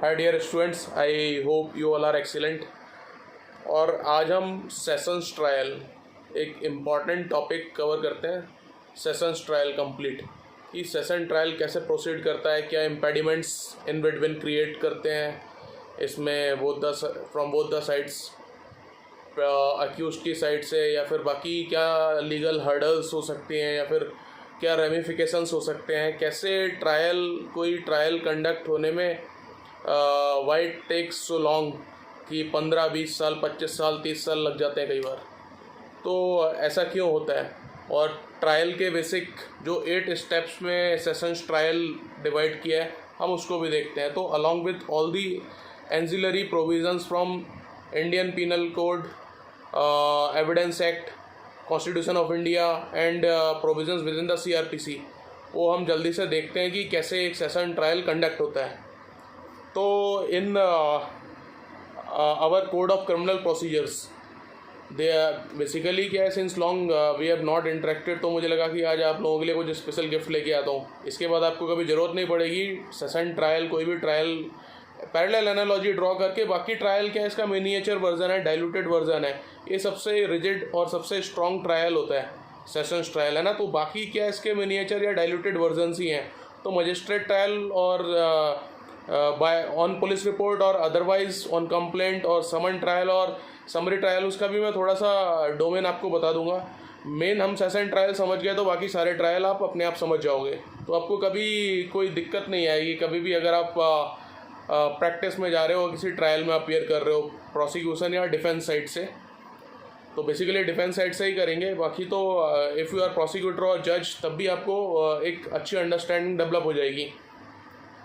Hi dear students, I hope you all are excellent. और आज हम सेशंस ट्रायल एक इम्पॉर्टेंट टॉपिक कवर करते हैं। सेशंस ट्रायल कंप्लीट कि सेशन ट्रायल कैसे प्रोसीड करता है, क्या इम्पेडिमेंट्स इन बिटवीन क्रिएट करते हैं इसमें from both the sides, accuse की साइड से, या फिर बाकी क्या लीगल हर्डल्स हो सकती हैं, या फिर क्या रेमिफिकेशंस हो सकते हैं, कैसे कोई ट्रायल कंडक्ट होने में वाई टेक्स सो लॉन्ग कि 15-20 साल, 25 साल, 30 साल लग जाते हैं कई बार। तो ऐसा क्यों होता है, और ट्रायल के बेसिक जो 8 स्टेप्स में सेशंस ट्रायल डिवाइड किया है हम उसको भी देखते हैं। तो along with all the ancillary provisions from Indian penal Code, evidence act, Constitution of India and provisions within the CRPC, वो हम जल्दी से देखते हैं कि कैसे एक सेशन ट्रायल कंडक्ट होता है। तो in our code of criminal procedures they basically क्या है, since long we have not interacted, तो मुझे लगा कि आज आप लोगों के लिए कुछ स्पेशल गिफ्ट लेके आता हूँ। इसके बाद आपको कभी ज़रूरत नहीं पड़ेगी सेशन ट्रायल, कोई भी ट्रायल पैरेलल एनालॉजी ड्रॉ करके। बाकी ट्रायल क्या है, इसका मिनिएचर वर्जन है, डाइल्यूटेड वर्जन है, ये सबसे रिजिड और सबसे स्ट्रॉन्ग ट्रायल होता है सेशंस ट्रायल, है ना। तो बाकी क्या इसके मिनिएचर या डाइल्यूटेड वर्जन्स ही हैं। तो मजिस्ट्रेट ट्रायल और बाय ऑन पुलिस रिपोर्ट और अदरवाइज ऑन कंप्लेंट और समन ट्रायल और समरी ट्रायल, उसका भी मैं थोड़ा सा डोमेन आपको बता दूंगा। मेन हम सेशन ट्रायल समझ गए तो बाकी सारे ट्रायल आप अपने आप समझ जाओगे, तो आपको कभी कोई दिक्कत नहीं आएगी। कभी भी अगर आप प्रैक्टिस में जा रहे हो, किसी ट्रायल में अपीयर कर रहे हो प्रोसिक्यूशन या डिफेंस साइड से, तो बेसिकली डिफेंस साइड से ही करेंगे। बाकी तो इफ़ यू आर प्रोसिक्यूटर और जज, तब भी आपको एक अच्छी अंडरस्टैंडिंग डेवलप हो जाएगी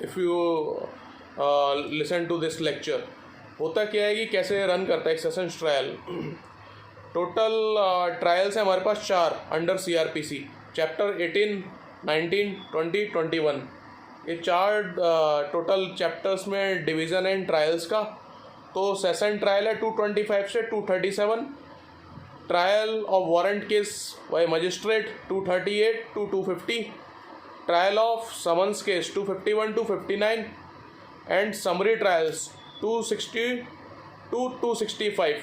if you listen to this lecture. होता क्या है कि कैसे रन करता है एक सेशंस ट्रायल। टोटल ट्रायल्स हैं हमारे पास 4 अंडर CRPC, चैप्टर 18, 19, 20, 21। ये 4 टोटल चैप्टर्स में डिवीज़न है इन ट्रायल्स का। तो सेशन ट्रायल है 225 से 237, trial of warrant case by magistrate 238 to 250, trial of summons case 251 to 59 and summary trials 260 to 265।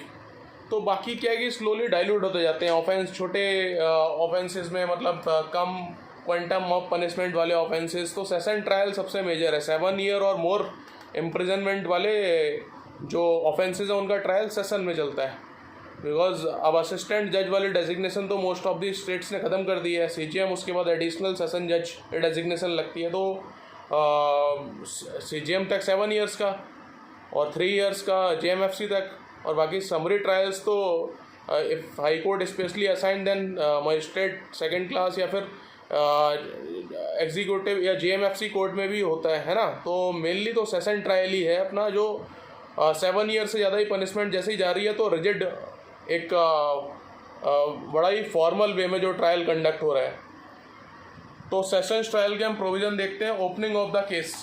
तो बाकी क्या है कि स्लोली डाइल्यूट होते जाते हैं ऑफेंस, छोटे ऑफेंसेस में, मतलब कम क्वांटम ऑफ पनिशमेंट वाले ऑफेंसेस। तो सेशन ट्रायल सबसे मेजर है, 7 ईयर और मोर इम्प्रिजनमेंट वाले जो ऑफेंसेस हैं उनका ट्रायल सेशन में चलता है। बिकॉज अब असिस्टेंट जज वाली डेजिग्नेशन तो मोस्ट ऑफ दी स्टेट्स ने ख़त्म कर दी है, CGM, उसके बाद एडिशनल सेशन जज डेजिग्नेशन लगती है। तो CGM तक 7 ईयर्स का और 3 ईयर्स का JMFC तक, और बाकी समरी ट्रायल्स तो if high court specially assign then magistrate second class या फिर एग्जीक्यूटिव या JMFC कोर्ट में भी होता है ना। तो मेनली तो सेशन ट्रायल ही है अपना, जो 7 ईयर से ज़्यादा ही पनिशमेंट जैसे ही जा रही है, तो रिजिड एक बड़ा ही फॉर्मल वे में जो ट्रायल कंडक्ट हो रहा है। तो सेशंस ट्रायल के हम प्रोविज़न देखते हैं। Opening of the case,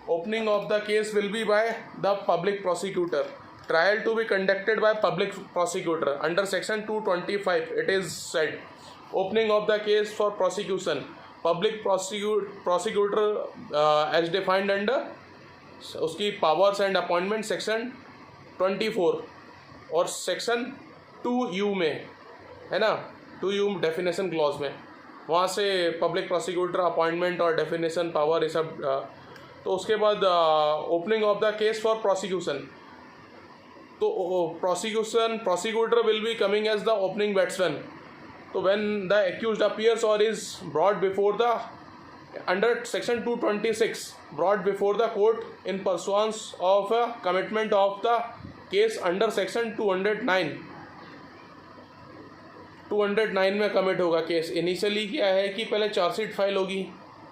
opening of the case will be by the public prosecutor, trial to be conducted by public prosecutor under section 225। It is said opening of the case for prosecution, public prosecutor as defined under उसकी powers and appointment section 24 और section 2U में, है ना, 2U definition clause में, वहाँ से public prosecutor appointment और definition power ये सब। तो उसके बाद opening of the case for prosecution, तो prosecutor will be coming as the opening batsman. तो when the accused appears or is brought before the under section 226 brought before the court in pursuance of a commitment of the case under section 209 में commit होगा case. Initially क्या है कि पहले chargesheet file होगी,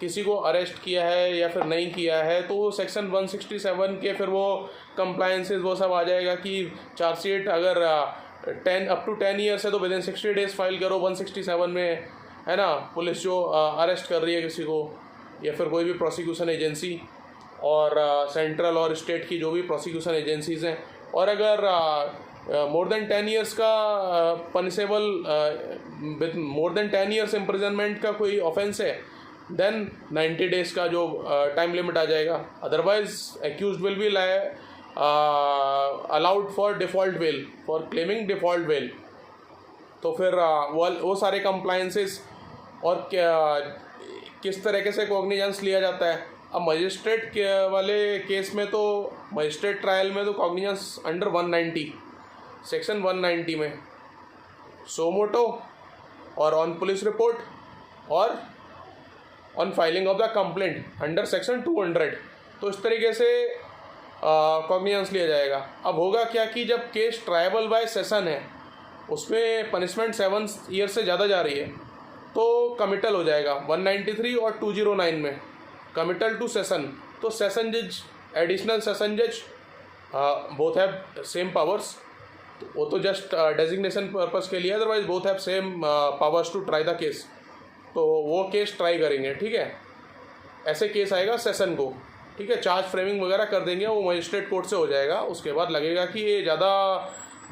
किसी को अरेस्ट किया है या फिर नहीं किया है, तो सेक्शन 167 के फिर वो कंप्लायंसेस वो सब आ जाएगा कि चार्जशीट अगर 10 up to 10 ईयर्स है तो विद इन 60 डेज फाइल करो 167 में, है ना। पुलिस जो अरेस्ट कर रही है किसी को, या फिर कोई भी प्रोसिक्यूशन एजेंसी, और सेंट्रल और स्टेट की जो भी प्रोसिक्यूशन एजेंसीज़ हैं, और अगर मोर देन 10 ईयर्स का punishable with more than 10 years imprisonment का कोई ऑफेंस है, देन 90 डेज़ का जो टाइम लिमिट आ जाएगा। Otherwise accused will be allowed for default bell, for claiming default bell. तो फिर वो सारे कंप्लायंसेस और क्या किस तरीके से कॉग्निजेंस लिया जाता है। अब मजिस्ट्रेट के वाले केस में तो, मजिस्ट्रेट ट्रायल में तो कॉग्निजेंस अंडर 190, सेक्शन 190 में सो मोटो और ऑन पुलिस रिपोर्ट और on filing of the complaint under section 200। तो इस तरीके से कॉग्निजेंस लिया जाएगा। अब होगा क्या कि जब केस ट्रायबल बाय सेशन है, उसमें पनिशमेंट 7 ईयर से ज़्यादा जा रही है, तो कमिटल हो जाएगा 193 और 209 में, कमिटल टू सेशन। तो सेशन जज, एडिशनल सेशन जज बोथ हैव सेम पावर्स। वो तो जस्ट डेजिग्नेशन पर्पस के लिए, otherwise both have same powers to try the case. तो वो केस ट्राई करेंगे, ठीक है। ऐसे केस आएगा सेशन को, ठीक है। चार्ज फ्रेमिंग वगैरह कर देंगे, वो मजिस्ट्रेट कोर्ट से हो जाएगा। उसके बाद लगेगा कि ये ज़्यादा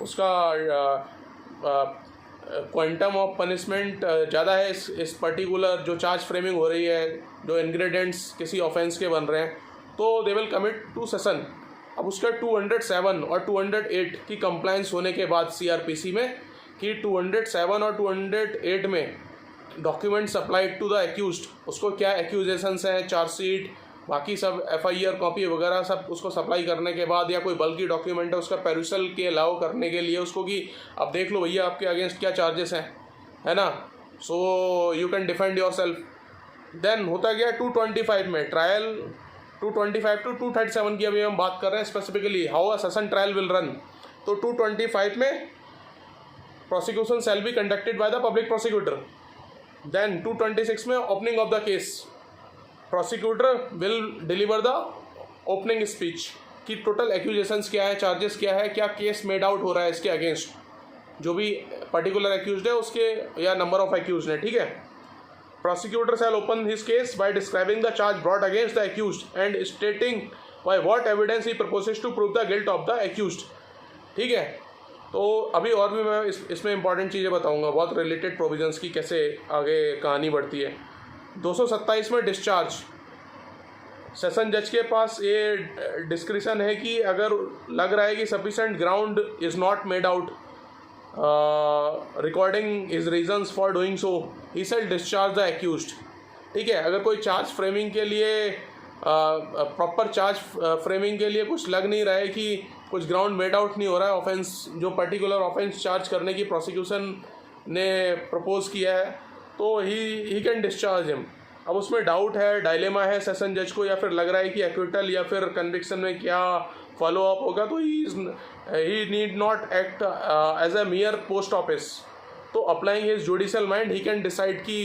उसका क्वांटम ऑफ पनिशमेंट ज़्यादा है इस पर्टिकुलर जो चार्ज फ्रेमिंग हो रही है, जो इंग्रेडिएंट्स किसी ऑफेंस के बन रहे हैं, तो they will commit to session. अब उसका 207 और 208 की कंप्लायंस होने के बाद सीआरपीसी में कि 207 और 208 में document supplied to the accused, उसको क्या एक्यूजेशंस हैं, चार्जशीट, बाकी सब एफआईआर कॉपी वगैरह सब उसको सप्लाई करने के बाद, या कोई बल्कि डॉक्यूमेंट है उसका पेरुसल के अलाउ करने के लिए उसको कि अब देख लो भैया आपके अगेंस्ट क्या चार्जेस हैं, है ना, so you can defend yourself. Then होता गया 225 में ट्रायल, 225 टू 237 की अभी हम बात कर रहे हैं specifically how a session trial will run. तो 225 में prosecution shall be conducted by the public prosecutor. Then 226 में opening of the case, prosecutor will deliver the opening speech कि टोटल एक्यूजेशंस क्या है, चार्जेस क्या है, क्या केस मेड आउट हो रहा है इसके अगेंस्ट, जो भी पर्टिकुलर एक्यूज्ड है उसके, या नंबर ऑफ एक्यूज्ड है, ठीक है। Prosecutor shall open his case by describing the charge brought against the accused and stating by what evidence he proposes to prove the guilt of the accused, ठीक है। तो अभी और भी मैं इसमें इंपॉर्टेंट चीज़ें बताऊंगा, बहुत रिलेटेड प्रोविजंस की कैसे आगे कहानी बढ़ती है। 227 में डिस्चार्ज, सेशन जज के पास ये डिस्क्रिप्शन है कि अगर लग रहा है कि sufficient ground is not made out recording is reasons for doing so, he shall discharge the accused, ठीक है। अगर कोई चार्ज फ्रेमिंग के लिए प्रॉपर चार्ज फ्रेमिंग के लिए कुछ लग नहीं रहा है कि कुछ ग्राउंड मेड आउट नहीं हो रहा है, ऑफेंस जो पर्टिकुलर ऑफेंस चार्ज करने की प्रोसिक्यूशन ने प्रपोज किया है, तो ही कैन डिस्चार्ज हिम। अब उसमें डाउट है, डायलेमा है सेशन जज को, या फिर लग रहा है कि एक्विटल या फिर कन्विक्शन में क्या फॉलो अप होगा, तो he need not act as a mere post office. तो applying his judicial mind he can decide कि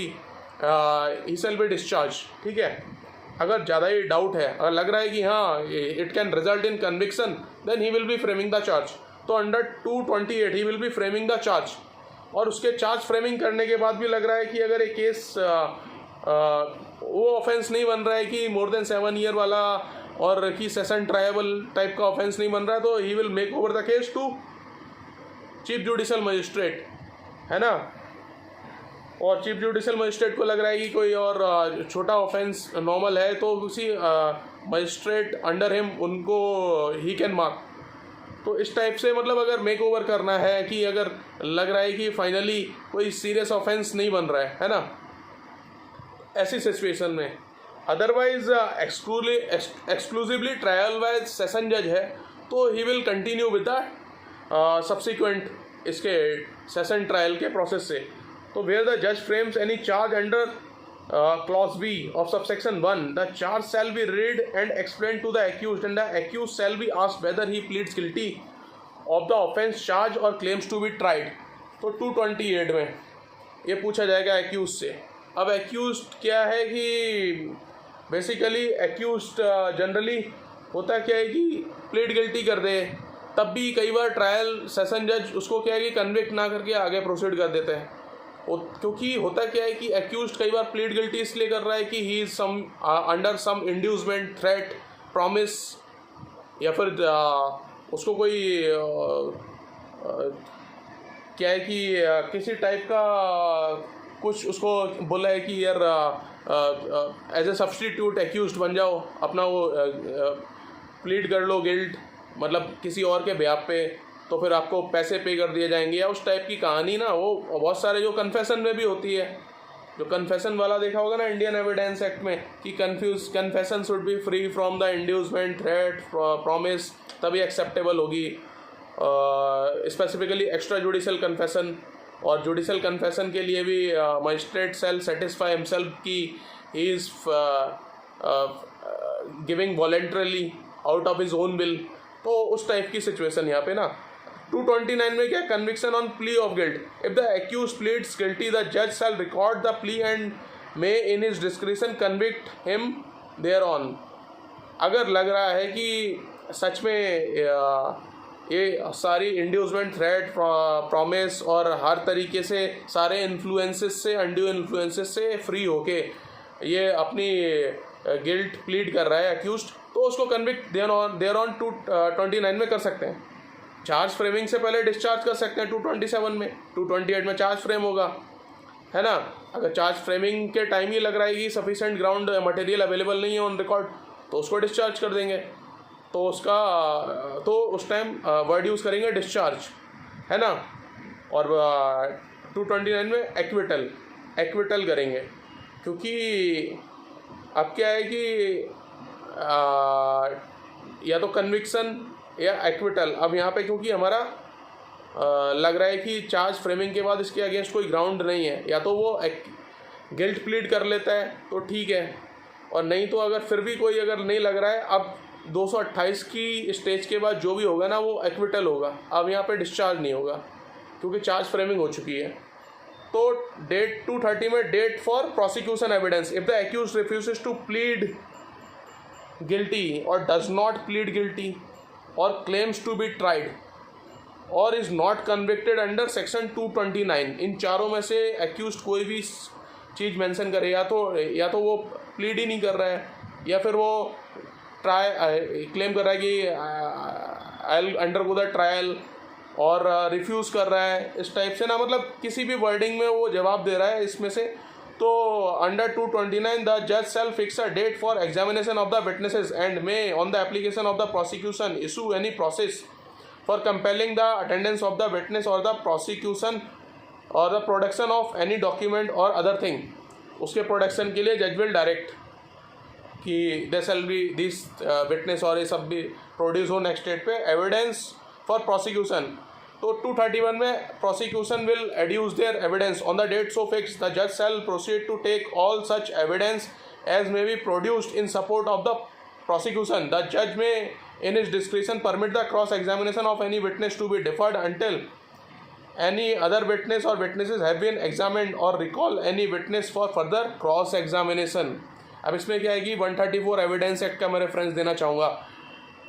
ही शैल बी डिस्चार्ज, ठीक है। अगर ज़्यादा ही डाउट है, अगर लग रहा है कि हाँ it can result in conviction, then he will be framing the charge. तो under 228 he will be framing the charge. और उसके चार्ज फ्रेमिंग करने के बाद भी लग रहा है कि अगर एक केस वो ऑफेंस नहीं बन रहा है कि मोर देन 7 ईयर वाला, और कि सेशन ट्रायबल टाइप का ऑफेंस नहीं बन रहा है, तो he will make over the case to chief judicial magistrate, है ना। और चीफ जुडिशियल मजिस्ट्रेट को लग रहा है कि कोई और छोटा ऑफेंस नॉर्मल है, तो उसी मजिस्ट्रेट अंडर हिम उनको ही कैन मार्क। तो इस टाइप से मतलब अगर मेक ओवर करना है कि अगर लग रहा है कि फाइनली कोई सीरियस ऑफेंस नहीं बन रहा है ना, ऐसी सिचुएशन में। Otherwise exclusively trial by session जज है, तो he will continue with the subsequent इसके सेशन ट्रायल के प्रोसेस से। तो वेयर द जज frames any charge under clause B of subsection 1, the charge shall be read and explained to the accused, and the accused shall be asked whether he pleads guilty of the offence charged or claims to be tried. तो 228 में ये पूछा जाएगा accused से। अब accused क्या है कि बेसिकली accused जनरली होता क्या है कि प्लीड गिल्टी कर दे, तब भी कई बार ट्रायल सेशन जज उसको क्या है कि कन्विक्ट ना करके आगे प्रोसीड कर देते हैं। क्योंकि होता क्या है कि एक्यूज्ड कई बार प्लीड गिल्टी इसलिए कर रहा है कि he is some under some inducement, threat, promise, या फिर उसको कोई क्या है कि किसी टाइप का कुछ उसको बोला है कि यार एज ए सब्स्टिट्यूट एक्यूज्ड बन जाओ, अपना वो प्लीड कर लो गिल्ट, मतलब किसी और के बेहाफ पे, तो फिर आपको पैसे पे कर दिए जाएंगे, या उस टाइप की कहानी ना वो बहुत सारे जो कन्फेशन में भी होती है। जो कन्फेशन वाला देखा होगा ना इंडियन एविडेंस एक्ट में कि confession should be free from the inducement, threat, promise, तभी एक्सेप्टेबल होगी। स्पेसिफिकली एक्स्ट्रा जुडिशल कन्फेशन, और जुडिशल कन्फेशन के लिए भी मजिस्ट्रेट सेल सेटिस्फाई हिमसेल्फ की he is giving voluntarily out of his own will. तो उस टाइप की सिचुएशन यहाँ पे ना 229 में क्या, conviction on plea of guilt. If the accuse pleads guilty the जज shall record the plea and may in his discretion convict him thereon. अगर लग रहा है कि सच में ये सारी इंड्यूसमेंट, थ्रेट, प्रॉमिस और हर तरीके से सारे इन्फ्लुएंसेस से, अनड्यू इन्फ्लुएंसेस से फ्री होके ये अपनी गिल्ट प्लीड कर रहा है अक्यूज्ड, तो उसको कन्विक्ट देयर ऑन 229 में कर सकते हैं। चार्ज फ्रेमिंग से पहले डिस्चार्ज कर सकते हैं 227 में, 228 में चार्ज फ्रेम होगा, है ना। अगर चार्ज फ्रेमिंग के टाइम ही लग रहा है कि सफिशेंट ग्राउंड मटेरियल अवेलेबल नहीं है ऑन रिकॉर्ड, तो उसको डिस्चार्ज कर देंगे, तो उसका तो उस टाइम वर्ड यूज़ करेंगे डिस्चार्ज, है ना। और 229 में एक्विटल करेंगे, क्योंकि अब क्या है कि या तो कन्विक्शन या एक्विटल। अब यहाँ पे क्योंकि हमारा लग रहा है कि चार्ज फ्रेमिंग के बाद इसके अगेंस्ट कोई ग्राउंड नहीं है, या तो वो गिल्ट प्लीड कर लेता है तो ठीक है, और नहीं तो अगर फिर भी कोई अगर नहीं लग रहा है, अब 228 की स्टेज के बाद जो भी होगा ना वो एक्विटल होगा। अब यहाँ पे डिस्चार्ज नहीं होगा क्योंकि चार्ज फ्रेमिंग हो चुकी है। तो डेट 230 में date for prosecution evidence. If the accuse refuses to plead guilty or does not plead guilty or claims to be tried or is not convicted under section 229, इन चारों में से accused कोई भी चीज़ मेंशन करे, या तो वो प्लीड ही नहीं कर रहा है, या फिर वो क्लेम कर रहा है कि आई अंडरगो द ट्रायल, और रिफ्यूज़ कर रहा है, इस टाइप से ना, मतलब किसी भी वर्डिंग में वो जवाब दे रहा है इसमें से, तो अंडर 229 द जज shall fix a date for examination of the witnesses and may on the application of the prosecution issue any process for compelling the attendance of the witness or the prosecution or the production of any document or other thing. उसके production के लिए जज will direct कि they shall be this witness और ये सब भी produce हो नेक्स्ट डेट पे एविडेंस फॉर प्रोसिक्यूशन। तो 231 में prosecution will एड्यूस there evidence on the date so fix the जज शैल proceed to take all such evidence as may be produced in support of the prosecution. The जज में in his discretion permit the cross examination of any witness to be deferred until any other witness or witnesses have been examined or recall any witness for further cross examination। अब इसमें क्या है कि 134 evidence act का मैं reference देना चाहूँगा।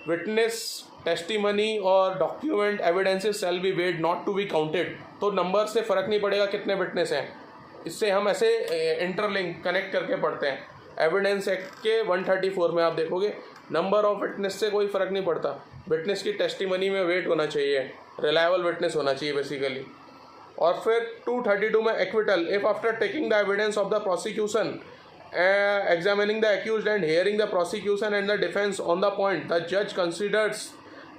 Witness testimony और document evidences shall be weighed not to be counted. तो नंबर से फ़र्क नहीं पड़ेगा कितने विटनेस हैं, इससे हम ऐसे इंटरलिंक कनेक्ट करके पढ़ते हैं। एविडेंस एक्ट के 134 में आप देखोगे नंबर ऑफ विटनेस से कोई फ़र्क नहीं पड़ता, विटनेस की टेस्टिमनी में वेट होना चाहिए, रिलायबल विटनेस होना चाहिए बेसिकली। और फिर 232 में acquittal. If after taking the evidence of the prosecution examining the accused and hearing the prosecution and the defense on the point, the judge considers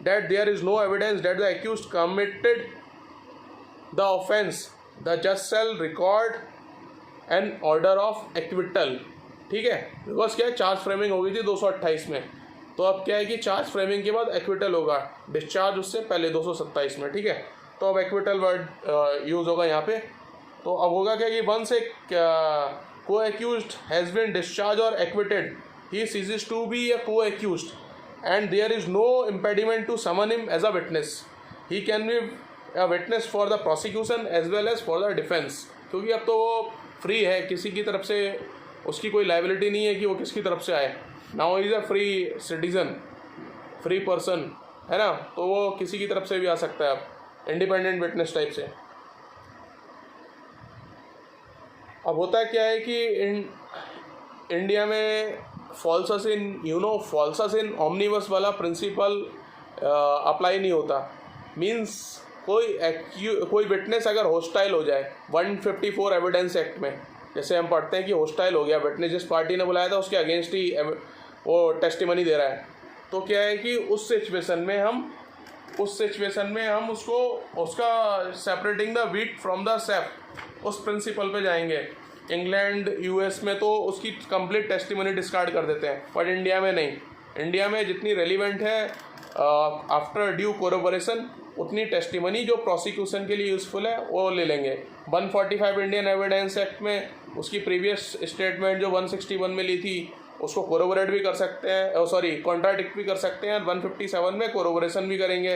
that there is no evidence that the accused committed the offence, the judge shall record an order of acquittal। ठीक है, because क्या है, charge framing हो गई थी 228 में, तो अब क्या है कि चार्ज फ्रेमिंग के बाद एक्विटल होगा, डिस्चार्ज उससे पहले 227 में। ठीक है, तो अब एक्विटल वर्ड यूज़ होगा यहाँ पे। तो अब होगा क्या कि once a co-accused has been discharged or acquitted, he ceases to be a co-accused and there is no impediment to summon him as a witness. He can be a witness for the prosecution as well as for the defense, क्योंकि अब तो वो free है, किसी की तरफ से उसकी कोई लाइबिलिटी नहीं है कि वो किसकी तरफ से आए। Now is a free citizen, free person, है ना, तो वो किसी की तरफ से भी आ सकता है, अब इंडिपेंडेंट विटनेस टाइप से। अब होता क्या है कि इंडिया में फॉल्सस इन ओमनिबस वाला प्रिंसिपल अप्लाई नहीं होता। मींस कोई विटनेस अगर हॉस्टाइल हो जाए 154 एविडेंस एक्ट में, जैसे हम पढ़ते हैं कि हॉस्टाइल हो गया, विटनेस जिस पार्टी ने बुलाया था उसके अगेंस्ट ही वो टेस्टिमनी दे रहा है, तो क्या है कि उस सिचुएशन में हम उसको उसका separating the wheat from the safe उस प्रिंसिपल पे जाएंगे। इंग्लैंड यूएस में तो उसकी कंप्लीट टेस्टिमनी डिस्कार्ड कर देते हैं, बट इंडिया में नहीं। इंडिया में जितनी रेलिवेंट है आफ्टर ड्यू कोरोबोरेशन उतनी टेस्टिमनी जो प्रोसिक्यूशन के लिए यूज़फुल है वो ले लेंगे। 145 इंडियन एविडेंस एक्ट में उसकी प्रीवियस स्टेटमेंट जो 161 में ली थी उसको कोरोबोरेट भी कर सकते हैं, कॉन्ट्राडिक्ट भी कर सकते हैं। 157 में कोरोबोरेशन भी करेंगे,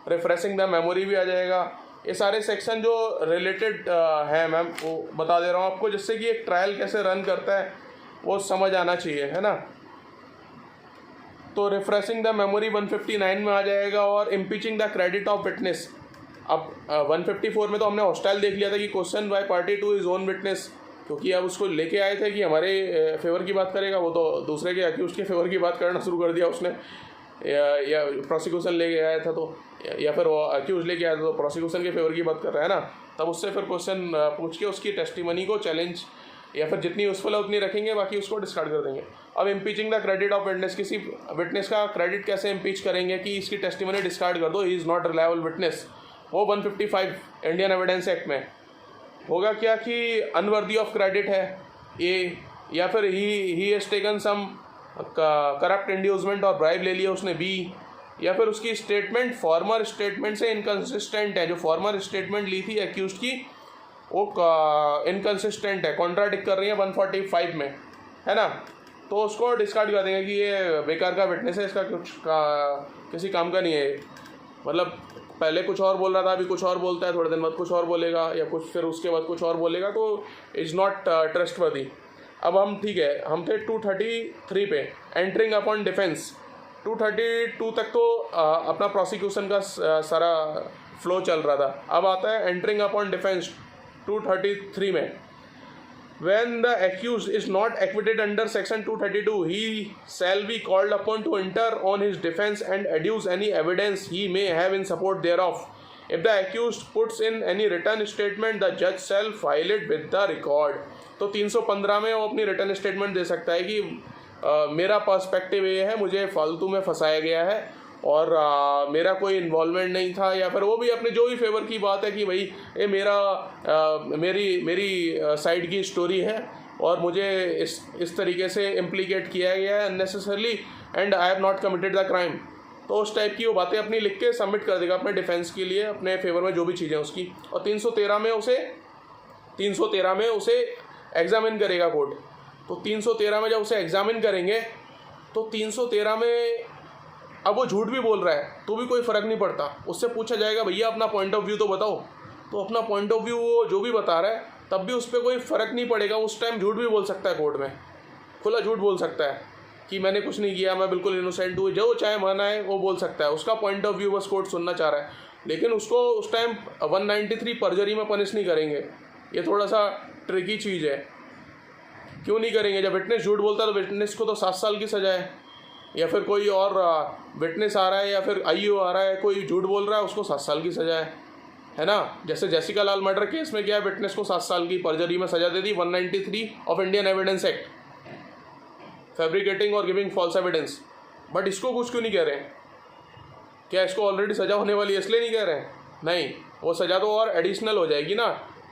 रिफ्रेशिंग द मेमोरी भी आ जाएगा। ये सारे सेक्शन जो रिलेटेड हैं मैम वो बता दे रहा हूँ आपको, जिससे कि एक ट्रायल कैसे रन करता है वो समझ आना चाहिए, है ना। तो रिफ्रेशिंग द मेमोरी 159 में आ जाएगा, और इम्पीचिंग द क्रेडिट ऑफ विटनेस। अब 154 में तो हमने हॉस्टाइल देख लिया था कि question by party two is own witness, क्योंकि अब उसको लेके आए थे कि हमारे फेवर की बात करेगा, वो तो दूसरे के अक्यूज के फेवर की बात करना शुरू कर दिया उसने, या प्रोसिक्यूशन लेके आया था तो, या फिर वो अक्यूज लेके आया था तो प्रोसिक्यूशन के फेवर की बात कर रहा है ना, तब उससे फिर क्वेश्चन पूछ के उसकी टेस्टिमनी को चैलेंज या फिर जितनी यूजफुल है उतनी रखेंगे, बाकी उसको डिस्कार्ड कर देंगे। अब इम्पीचिंग द क्रेडिट ऑफ विटनेस, किसी विटनेस का क्रेडिट कैसे इम्पीच करेंगे कि इसकी टेस्टिमनी डिस्कार्ड कर दो, he is not reliable witness, वो 155 इंडियन एविडेंस एक्ट में होगा क्या कि अनवर्दी ऑफ क्रेडिट है ए, या फिर he has taken some corrupt inducement और ब्राइब ले लिया उसने बी, या फिर उसकी स्टेटमेंट फॉर्मर स्टेटमेंट से इनकन्सिस्टेंट है, जो फॉर्मर स्टेटमेंट ली थी एक्यूज की वो इनकन्सिस्टेंट है, कॉन्ट्राडिक्ट कर रही है 145 में, है ना। तो उसको डिस्कार्ड कर देंगे कि ये बेकार का विटनेस है, इसका किसी काम का नहीं है, मतलब पहले कुछ और बोल रहा था अभी कुछ और बोलता है, थोड़े दिन बाद कुछ और बोलेगा, या कुछ फिर उसके बाद कुछ और बोलेगा, तो इज़ नॉट ट्रस्टवर्दी। अब हम ठीक है, हम थे 233 पे, एंटरिंग अपॉन डिफेंस। 232 तक तो अपना प्रोसिक्यूशन का सारा फ्लो चल रहा था। अब आता है एंटरिंग अपॉन डिफेंस 233 में। When the accused is not acquitted under section 232, he shall be called upon to enter on his defense and adduce any evidence he may have in support thereof. If the accused puts in any written statement, the judge shall file it with the record. तो 315 में वो अपनी return statement दे सकता है कि मेरा perspective ये है, मुझे फालतू में फंसाया गया है और मेरा कोई इन्वॉल्वमेंट नहीं था, या फिर वो भी अपने जो भी फेवर की बात है कि भाई ये मेरी साइड की स्टोरी है और मुझे इस तरीके से इम्प्लीकेट किया गया है unnecessarily and I have not committed the crime. तो उस टाइप की वो बातें अपनी लिख के सबमिट कर देगा अपने डिफेंस के लिए, अपने फेवर में जो भी चीज़ें उसकी। और 313 में उसे एग्जामिन करेगा कोर्ट। तो 313 में जब उसे एग्जामिन करेंगे तो 313 में अब वो झूठ भी बोल रहा है तो भी कोई फ़र्क नहीं पड़ता, उससे पूछा जाएगा भैया अपना पॉइंट ऑफ व्यू तो बताओ, तो अपना पॉइंट ऑफ व्यू वो जो भी बता रहा है तब भी उस पर कोई फ़र्क नहीं पड़ेगा। उस टाइम झूठ भी बोल सकता है कोर्ट में, खुला झूठ बोल सकता है कि मैंने कुछ नहीं किया, मैं बिल्कुल इनोसेंट हूँ, जो चाहे माना है वो बोल सकता है, उसका पॉइंट ऑफ व्यू बस कोर्ट सुनना चाह रहा है। लेकिन उसको उस टाइम 193 परजरी में पनिश नहीं करेंगे, ये थोड़ा सा ट्रिकी चीज़ है। क्यों नहीं करेंगे? जब विटनेस झूठ बोलता है तो विटनेस को तो 7 साल की सज़ा है, या फिर कोई और विटनेस आ रहा है या फिर आईओ आ रहा है कोई झूठ बोल रहा है उसको 7 साल की सज़ा है ना। जैसे जेसिका लाल मर्डर केस में क्या है, विटनेस को 7 साल की परजरी में सज़ा दे दी 193 of Indian evidence act, fabricating और गिविंग फॉल्स एविडेंस। बट इसको कुछ क्यों नहीं कह रहे हैं? क्या इसको ऑलरेडी सज़ा होने वाली है इसलिए नहीं कह रहे हैं? नहीं, वो सज़ा तो और एडिशनल हो जाएगी ना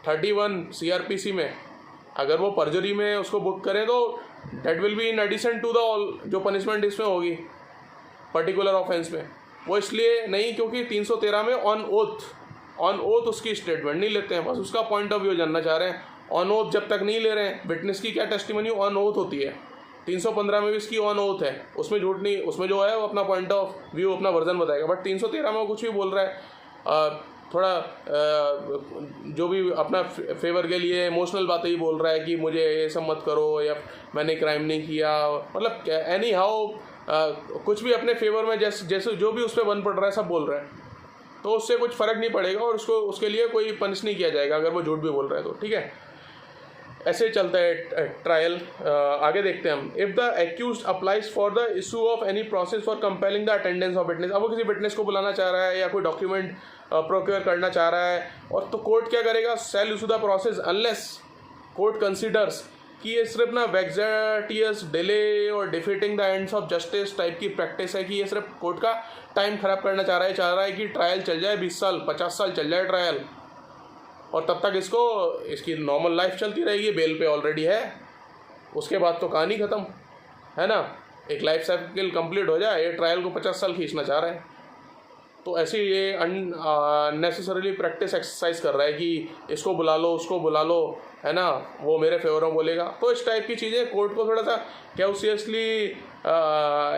31 CRPC में। अगर वो परजरी में उसको बुक करें तो date will be in addition to the all जो पनिशमेंट इसमें होगी पर्टिकुलर ऑफेंस में। वो इसलिए नहीं क्योंकि 313 में ऑन ओथ उसकी स्टेटमेंट नहीं लेते हैं, बस उसका पॉइंट ऑफ व्यू जानना चाह रहे हैं। ऑन ओथ जब तक नहीं ले रहे हैं, विटनेस की क्या टेस्टिमनी ऑन ओथ होती है, 315 में भी इसकी ऑन ओथ है, उसमें झूठ नहीं, उसमें जो है वो अपना पॉइंट ऑफ व्यू अपना वर्जन बताएगा। बट 313 में वो कुछ भी बोल रहा है, थोड़ा जो भी अपना फेवर के लिए इमोशनल बातें ही बोल रहा है कि मुझे ये सब मत करो या मैंने क्राइम नहीं किया, मतलब एनी हाउ कुछ भी अपने फेवर में जैसे जो भी उस पर बन पड़ रहा है सब बोल रहा है, तो उससे कुछ फ़र्क नहीं पड़ेगा और उसके लिए कोई पनिश नहीं किया जाएगा अगर वो झूठ भी बोल रहा है तो। ठीक है, ऐसे चलता है ट्रायल। आगे देखते हैं हम। If the accused applies for the issue of any process for compelling the attendance of witness, अब वो किसी विटनेस को बुलाना चाह रहा है या कोई डॉक्यूमेंट प्रोक्योर करना चाह रहा है, और तो कोर्ट क्या करेगा, shall issue the process unless court considers कि ये सिर्फ ना वेक्सेटियस डिले और defeating the ends of justice type की प्रैक्टिस है, कि ये सिर्फ कोर्ट का टाइम खराब करना चाह रहा है कि ट्रायल चल जाए 20 साल 50 साल चल जाए ट्रायल, और तब तक इसकी नॉर्मल लाइफ चलती रहेगी, बेल पे ऑलरेडी है, उसके बाद तो कहानी ख़त्म है ना, एक लाइफ साइकिल कंप्लीट हो जाए, ये ट्रायल को 50 साल खींचना चाह रहे हैं। तो ऐसे ये अननेसेसरीली प्रैक्टिस एक्सरसाइज कर रहा है कि इसको बुला लो उसको बुला लो, है ना, वो मेरे फेवर में बोलेगा। तो इस टाइप की चीज़ें कोर्ट को थोड़ा सा कैउसियसली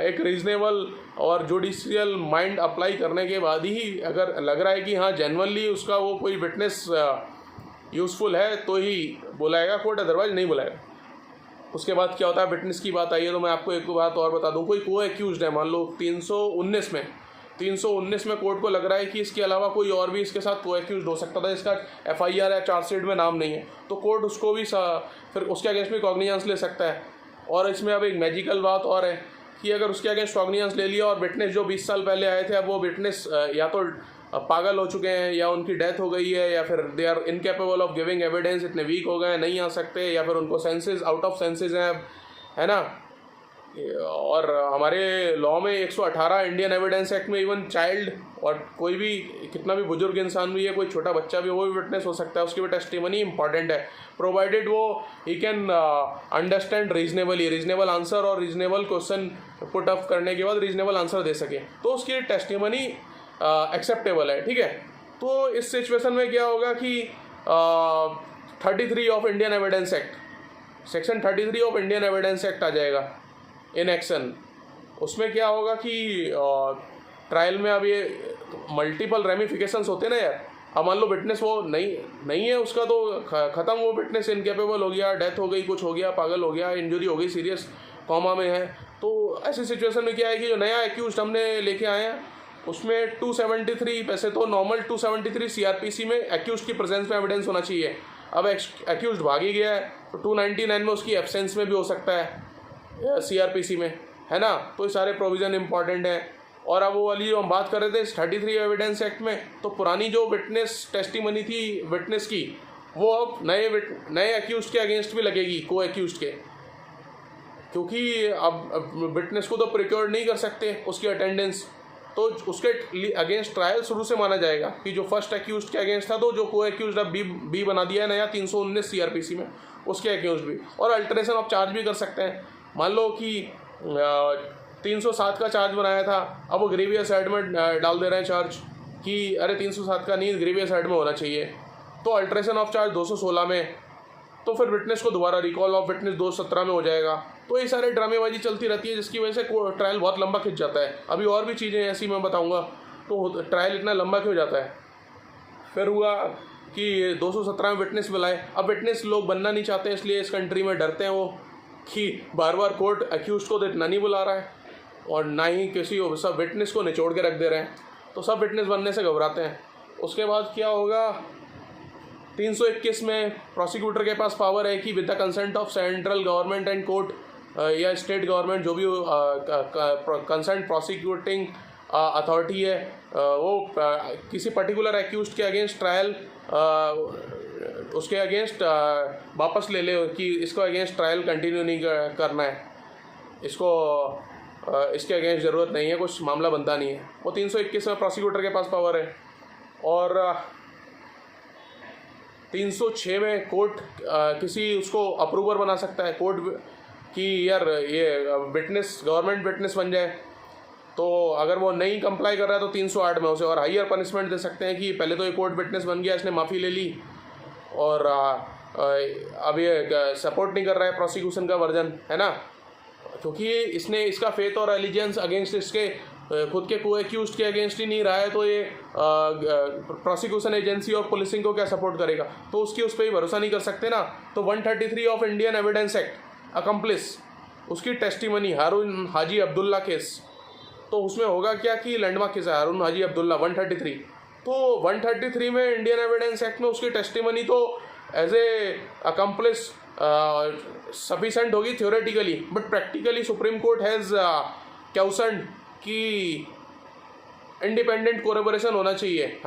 एक रीजनेबल और जुडिशियल माइंड अप्लाई करने के बाद ही अगर लग रहा है कि हाँ जेन्युइनली उसका वो कोई विटनेस यूज़फुल है तो ही बुलाएगा कोर्ट, अदरवाइज नहीं बुलाएगा। उसके बाद क्या होता है, विटनेस की बात आई है तो मैं आपको एक बात और बता दूँ। कोई को एक्यूज्ड है, मान लो 319 में कोर्ट को लग रहा है कि इसके अलावा कोई और भी इसके साथ को एक्यूज्ड हो सकता था, इसका FIR या चार्जशीट में नाम नहीं है, तो कोर्ट उसको भी फिर उसके अगेंस्ट भी कॉग्निजेंस ले सकता है। और इसमें अब एक मैजिकल बात और है कि अगर उसके अगेंस्ट कॉग्निजेंस ले लिया और विटनेस जो 20 साल पहले आए थे, अब वो विटनेस या तो पागल हो चुके हैं या उनकी डेथ हो गई है या फिर they are incapable of giving evidence, इतने वीक हो गए हैं नहीं आ सकते, या फिर उनको सेंसेस आउट ऑफ सेंसेस हैं अब, है ना। और हमारे लॉ में 118 इंडियन एविडेंस एक्ट में इवन चाइल्ड और कोई भी कितना भी बुजुर्ग इंसान भी है, कोई छोटा बच्चा भी, वो भी विटनेस हो सकता है, उसकी भी टेस्टिमनी इंपॉर्टेंट है, प्रोवाइडेड वो he can understand reasonable answer और रीजनेबल क्वेश्चन पुट अप करने के बाद रीजनेबल आंसर दे सके, तो उसकी टेस्टिमनी एक्सेप्टेबल है, ठीक है। तो इस सिचुएशन में क्या होगा कि 33 of Indian evidence act, section 33 of Indian evidence act आ जाएगा इन एक्शन। उसमें क्या होगा कि ट्रायल में अब ये मल्टीपल रेमिफिकेशंस होते हैं ना यार। अब मान लो विटनेस वो नहीं है उसका, तो ख़त्म, वो विटनेस इनकेपेबल हो गया, डेथ हो गई, कुछ हो गया, पागल हो गया, इंजरी हो गई, सीरियस कॉमा में है। तो ऐसी सिचुएशन में क्या है कि जो नया एक्यूज हमने लेके आए हैं उसमें 273, वैसे तो नॉर्मल 273 CRPC में एक्यूज की प्रेजेंस में एविडेंस होना चाहिए। अब एक्यूज भाग ही गया है तो 299 में उसकी एब्सेंस में भी हो सकता है CRPC में, है ना। तो ये सारे प्रोविज़न इंपॉर्टेंट हैं। और अब वो वाली जो हम बात कर रहे थे 33 एविडेंस एक्ट में, तो पुरानी जो विटनेस टेस्टिमनी थी विटनेस की, वो अब नए एक्यूज के अगेंस्ट भी लगेगी, को एक्यूज के, क्योंकि अब विटनेस को तो प्रिक्योर नहीं कर सकते उसकी अटेंडेंस, तो उसके अगेंस्ट ट्रायल शुरू से माना जाएगा कि जो फर्स्ट एक्यूज के अगेंस्ट था, तो जो को एक्यूज अब बी बना दिया है नया 319 CRPC में, उसके एक्यूज भी, और अल्टरेशन ऑफ चार्ज भी कर सकते हैं। मान लो कि 307 का चार्ज बनाया था, अब वो ग्रीवियस एक्ट में डाल दे रहे हैं चार्ज कि अरे 307 का नहीं, ग्रीवियस एक्ट में होना चाहिए, तो अल्टरेशन ऑफ चार्ज 216 में, तो फिर विटनेस को दोबारा रिकॉल ऑफ विटनेस 217 में हो जाएगा। तो ये सारे ड्रामेबाजी चलती रहती है, जिसकी वजह से ट्रायल बहुत लंबा खिंच जाता है। अभी और भी चीज़ें ऐसी मैं बताऊँगा, तो ट्रायल इतना लंबा क्यों जाता है। फिर हुआ कि 217 में विटनेस बुलाए, अब विटनेस लोग बनना नहीं चाहते, इसलिए इस कंट्री में डरते हैं वो कि बार बार कोर्ट एक्यूज को इतना नहीं बुला रहा है और ना ही किसी सब विटनेस को निचोड़ के रख दे रहे हैं, तो सब विटनेस बनने से घबराते हैं। उसके बाद क्या होगा, 321 में प्रोसिक्यूटर के पास पावर है कि with the consent of central government and court या स्टेट गवर्नमेंट, जो भी कंसर्न प्रोसिक्यूटिंग अथॉरिटी है, वो किसी पर्टिकुलर एक्यूज के अगेंस्ट ट्रायल उसके अगेंस्ट वापस ले ले कि इसको अगेंस्ट ट्रायल कंटिन्यू नहीं करना है, इसके अगेंस्ट ज़रूरत नहीं है, कुछ मामला बनता नहीं है, वो 321 में प्रोसिक्यूटर के पास पावर है। और 306 में कोर्ट किसी उसको अप्रूवर बना सकता है कोर्ट कि यार ये विटनेस गवर्नमेंट विटनेस बन जाए, तो अगर वो नहीं कंप्लाई कर रहा है तो 308 में उसे और हायर पनिशमेंट दे सकते हैं कि पहले तो ये कोर्ट विटनेस बन गया, इसने माफ़ी ले ली और अब ये सपोर्ट नहीं कर रहा है प्रोसिक्यूशन का वर्जन, है ना, क्योंकि इसने इसका फेथ और एलिजेंस अगेंस्ट इसके खुद के को एक्यूज के अगेंस्ट ही नहीं रहा है, तो ये प्रोसिक्यूशन एजेंसी और पुलिसिंग को क्या सपोर्ट करेगा, तो उसकी उस पर ही भरोसा नहीं कर सकते ना। तो 133 of Indian evidence act accomplish, उसकी टेस्टिमनी हारून हाजी अब्दुल्ला केस, तो उसमें होगा क्या कि लैंडमार्क केस है हारून हाजी अब्दुल्ला 133, तो 133 में इंडियन एविडेंस एक्ट में उसकी टेस्टिमनी तो एज ए अकम्प्लिस सफिशेंट होगी theoretically, but practically supreme court has question कि इंडिपेंडेंट कोरेबोरेशन होना चाहिए।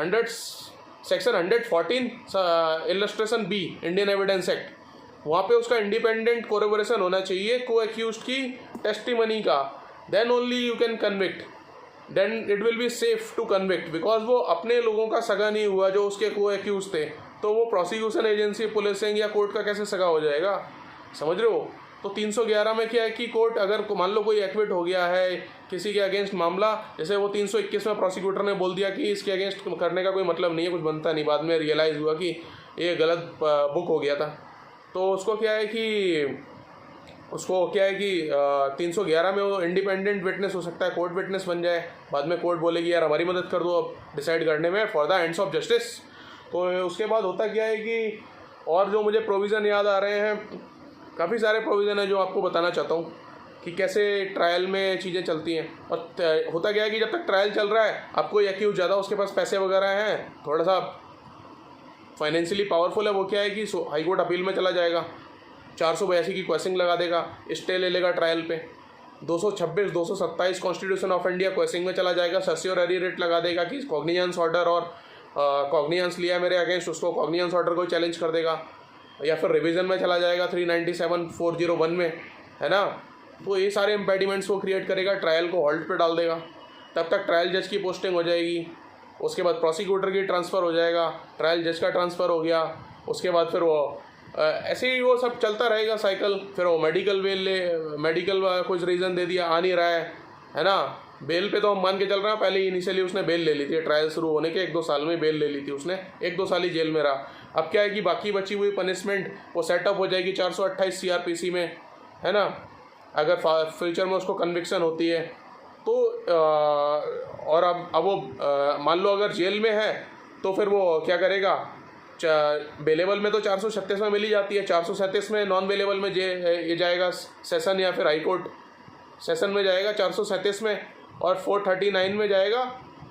Section 114 illustration B Indian evidence act, वहाँ पे उसका इंडिपेंडेंट कोरेबोरेशन होना चाहिए को एक्यूज्ड की टेस्टिमनी का, then only you can convict, then it will be safe to convict, because वो अपने लोगों का सगा नहीं हुआ जो उसके को एक्यूज थे, तो वो प्रोसिक्यूशन एजेंसी, पुलिसिंग या कोर्ट का कैसे सगा हो जाएगा, समझ रहे हो। तो 311 में क्या है कि कोर्ट अगर मान लो कोई एक्विट हो गया है किसी के अगेंस्ट मामला, जैसे वो 321 में प्रोसिक्यूटर ने बोल दिया कि इसके अगेंस्ट करने का कोई मतलब नहीं है, कुछ बनता नहीं, बाद में रियलाइज़ हुआ कि ये गलत बुक हो गया था, तो उसको क्या है कि 311 में वो इंडिपेंडेंट विटनेस हो सकता है, कोर्ट विटनेस बन जाए, बाद में कोर्ट बोलेगी यार हमारी मदद कर दो अब डिसाइड करने में for the ends of justice. तो उसके बाद होता क्या है कि और जो मुझे प्रोविज़न याद आ रहे हैं, काफ़ी सारे प्रोविज़न है जो आपको बताना चाहता हूँ कि कैसे ट्रायल में चीज़ें चलती हैं। और होता क्या है कि जब तक ट्रायल चल रहा है, आपको एक्यूज ज़्यादा उसके पास पैसे वगैरह हैं, थोड़ा सा फाइनेंशियली पावरफुल है, वो क्या है कि हाई कोर्ट अपील में चला जाएगा, 482 की क्वेसिंग लगा देगा, स्टे ले लेगा ट्रायल पे, 226, 227 कॉन्स्टिट्यूशन ऑफ इंडिया क्वेसिंग में चला जाएगा, सर्सियोररी रेट लगा देगा कि कॉग्निजेंस ऑर्डर और कॉग्निजेंस लिया मेरे अगेंस्ट, उसको कॉग्निजेंस ऑर्डर को चैलेंज कर देगा, या फिर रिवीजन में चला जाएगा 397/401 में, है ना। तो ये सारे इम्पेडिमेंट्स वो क्रिएट करेगा, ट्रायल को हॉल्ट पे डाल देगा, तब तक ट्रायल जज की पोस्टिंग हो जाएगी, उसके बाद प्रोसिक्यूटर की ट्रांसफ़र हो जाएगा, ट्रायल जज का ट्रांसफ़र हो गया, उसके बाद फिर वो ऐसे ही वो सब चलता रहेगा साइकिल। फिर वो मेडिकल कुछ रीज़न दे दिया, आ नहीं रहा है ना। बेल पे तो हम मान के चल रहे हैं, पहले इनिशियली उसने बेल ले ली थी, ट्रायल शुरू होने के 1-2 साल में बेल ले ली थी उसने, 1-2 साल ही जेल में रहा। अब क्या है कि बाकी बची हुई पनिशमेंट वो सेटअप हो जाएगी 428 CRPC में, है ना, अगर फ्यूचर में उसको कन्विक्शन होती है तो। और अब वो मान लो अगर जेल में है तो फिर वो क्या करेगा, बेलेबल में तो 436 में मिल ही जाती है, 437 में नॉन बेलेबल में ये जाएगा सेशन या फिर हाई कोर्ट सेशन में जाएगा 437 में, और 439 में जाएगा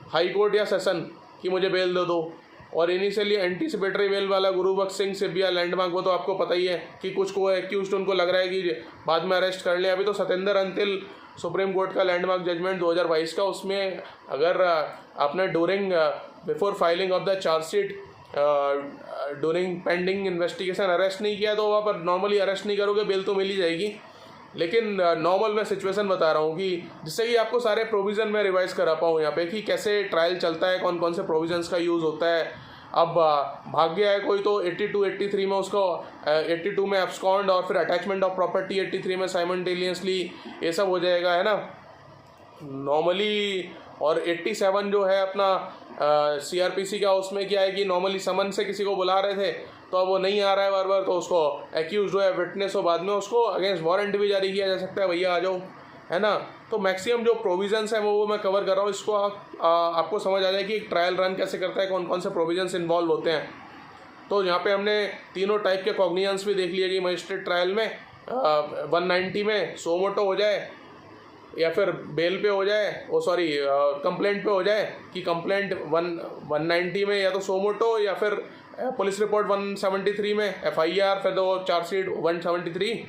हाई कोर्ट या सेशन कि मुझे बेल दे दो। और इनिशियली एंटीसिपेटरी बेल वाला गुरुबख्श सिंह सिबिया लैंडमार्क, वो तो आपको पता ही है कि कुछ को एक्यूज्ड उनको लग रहा है कि बाद में अरेस्ट कर लें। अभी तो सतेंद्र अंतिल सुप्रीम कोर्ट का लैंडमार्क जजमेंट 2022 का, उसमें अगर आपने before filing of the chargesheet during pending investigation arrest नहीं किया तो वहाँ पर नॉर्मली अरेस्ट नहीं करोगे, बेल तो मिल ही जाएगी। लेकिन नॉर्मल मैं सिचुएशन बता रहा हूँ कि जिससे कि आपको सारे प्रोविज़न में रिवाइज करा पाऊँ यहाँ पे कि कैसे ट्रायल चलता है, कौन कौन से प्रोविजंस का यूज़ होता है। अब भाग गया है कोई तो 82-83 में उसको 82 में एब्सकॉन्ड और फिर अटैचमेंट ऑफ प्रॉपर्टी 83 में साइमल्टेनियसली ये सब हो जाएगा, है ना नॉर्मली। और 87 जो है अपना CRPC का, उसमें क्या है कि नॉर्मली समन से किसी को बुला रहे थे तो अब वो नहीं आ रहा है बार बार, तो उसको एक्यूज हो या विटनेस हो, बाद में उसको अगेंस्ट वारंट भी जारी किया जा सकता है, भैया आ जाओ, है ना। तो मैक्सिमम जो प्रोविजंस हैं वो मैं कवर कर रहा हूँ, इसको आपको समझ आ जाए कि एक ट्रायल रन कैसे करता है, कौन कौन से प्रोविजंस इन्वॉल्व होते हैं। तो यहाँ पे हमने तीनों टाइप के कॉग्निजेंस भी देख लिए कि मजिस्ट्रेट ट्रायल में 190 में सो मोटो हो जाए या फिर बेल पे हो जाए, कंप्लेंट पे हो जाए कि कंप्लेंट 190 में या तो सो मोटो या फिर पुलिस रिपोर्ट 173 में FIR, फिर वो चार्जशीट 173,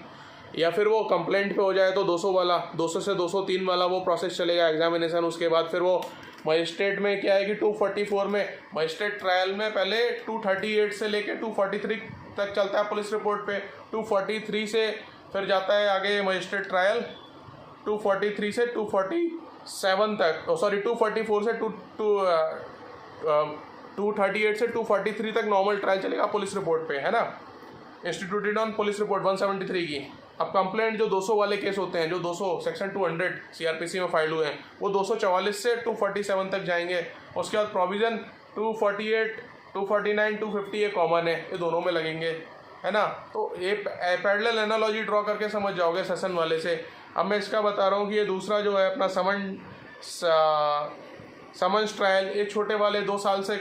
या फिर वो कंप्लेंट पे हो जाए तो 200 वाला, 200 से 203 वाला वो प्रोसेस चलेगा एग्जामिनेशन। उसके बाद फिर वो मजिस्ट्रेट में क्या है कि 244 में मजिस्ट्रेट ट्रायल में पहले 238 से लेके 243 तक चलता है पुलिस रिपोर्ट पे, 243 से फिर जाता है आगे मजिस्ट्रेट ट्रायल 243 से 247 तक, 244 से 238 से 243 तक नॉर्मल ट्रायल चलेगा पुलिस रिपोर्ट पे, है ना, इंस्टीट्यूटेड ऑन पुलिस रिपोर्ट 173 की। अब कंप्लेंट जो 200 वाले केस होते हैं, जो 200 सेक्शन 200 CRPC में फाइल हुए हैं, वो 244 से 247 तक जाएंगे। उसके बाद प्रोविज़न 248, 249, 250 ये कॉमन है, ये दोनों में लगेंगे, है ना। तो ये पैरेलल एनालॉजी ड्रॉ करके समझ जाओगे सेशन वाले से। अब मैं इसका बता रहा हूँ कि ये दूसरा जो है अपना समन्स ट्रायल, ये छोटे वाले 2 साल से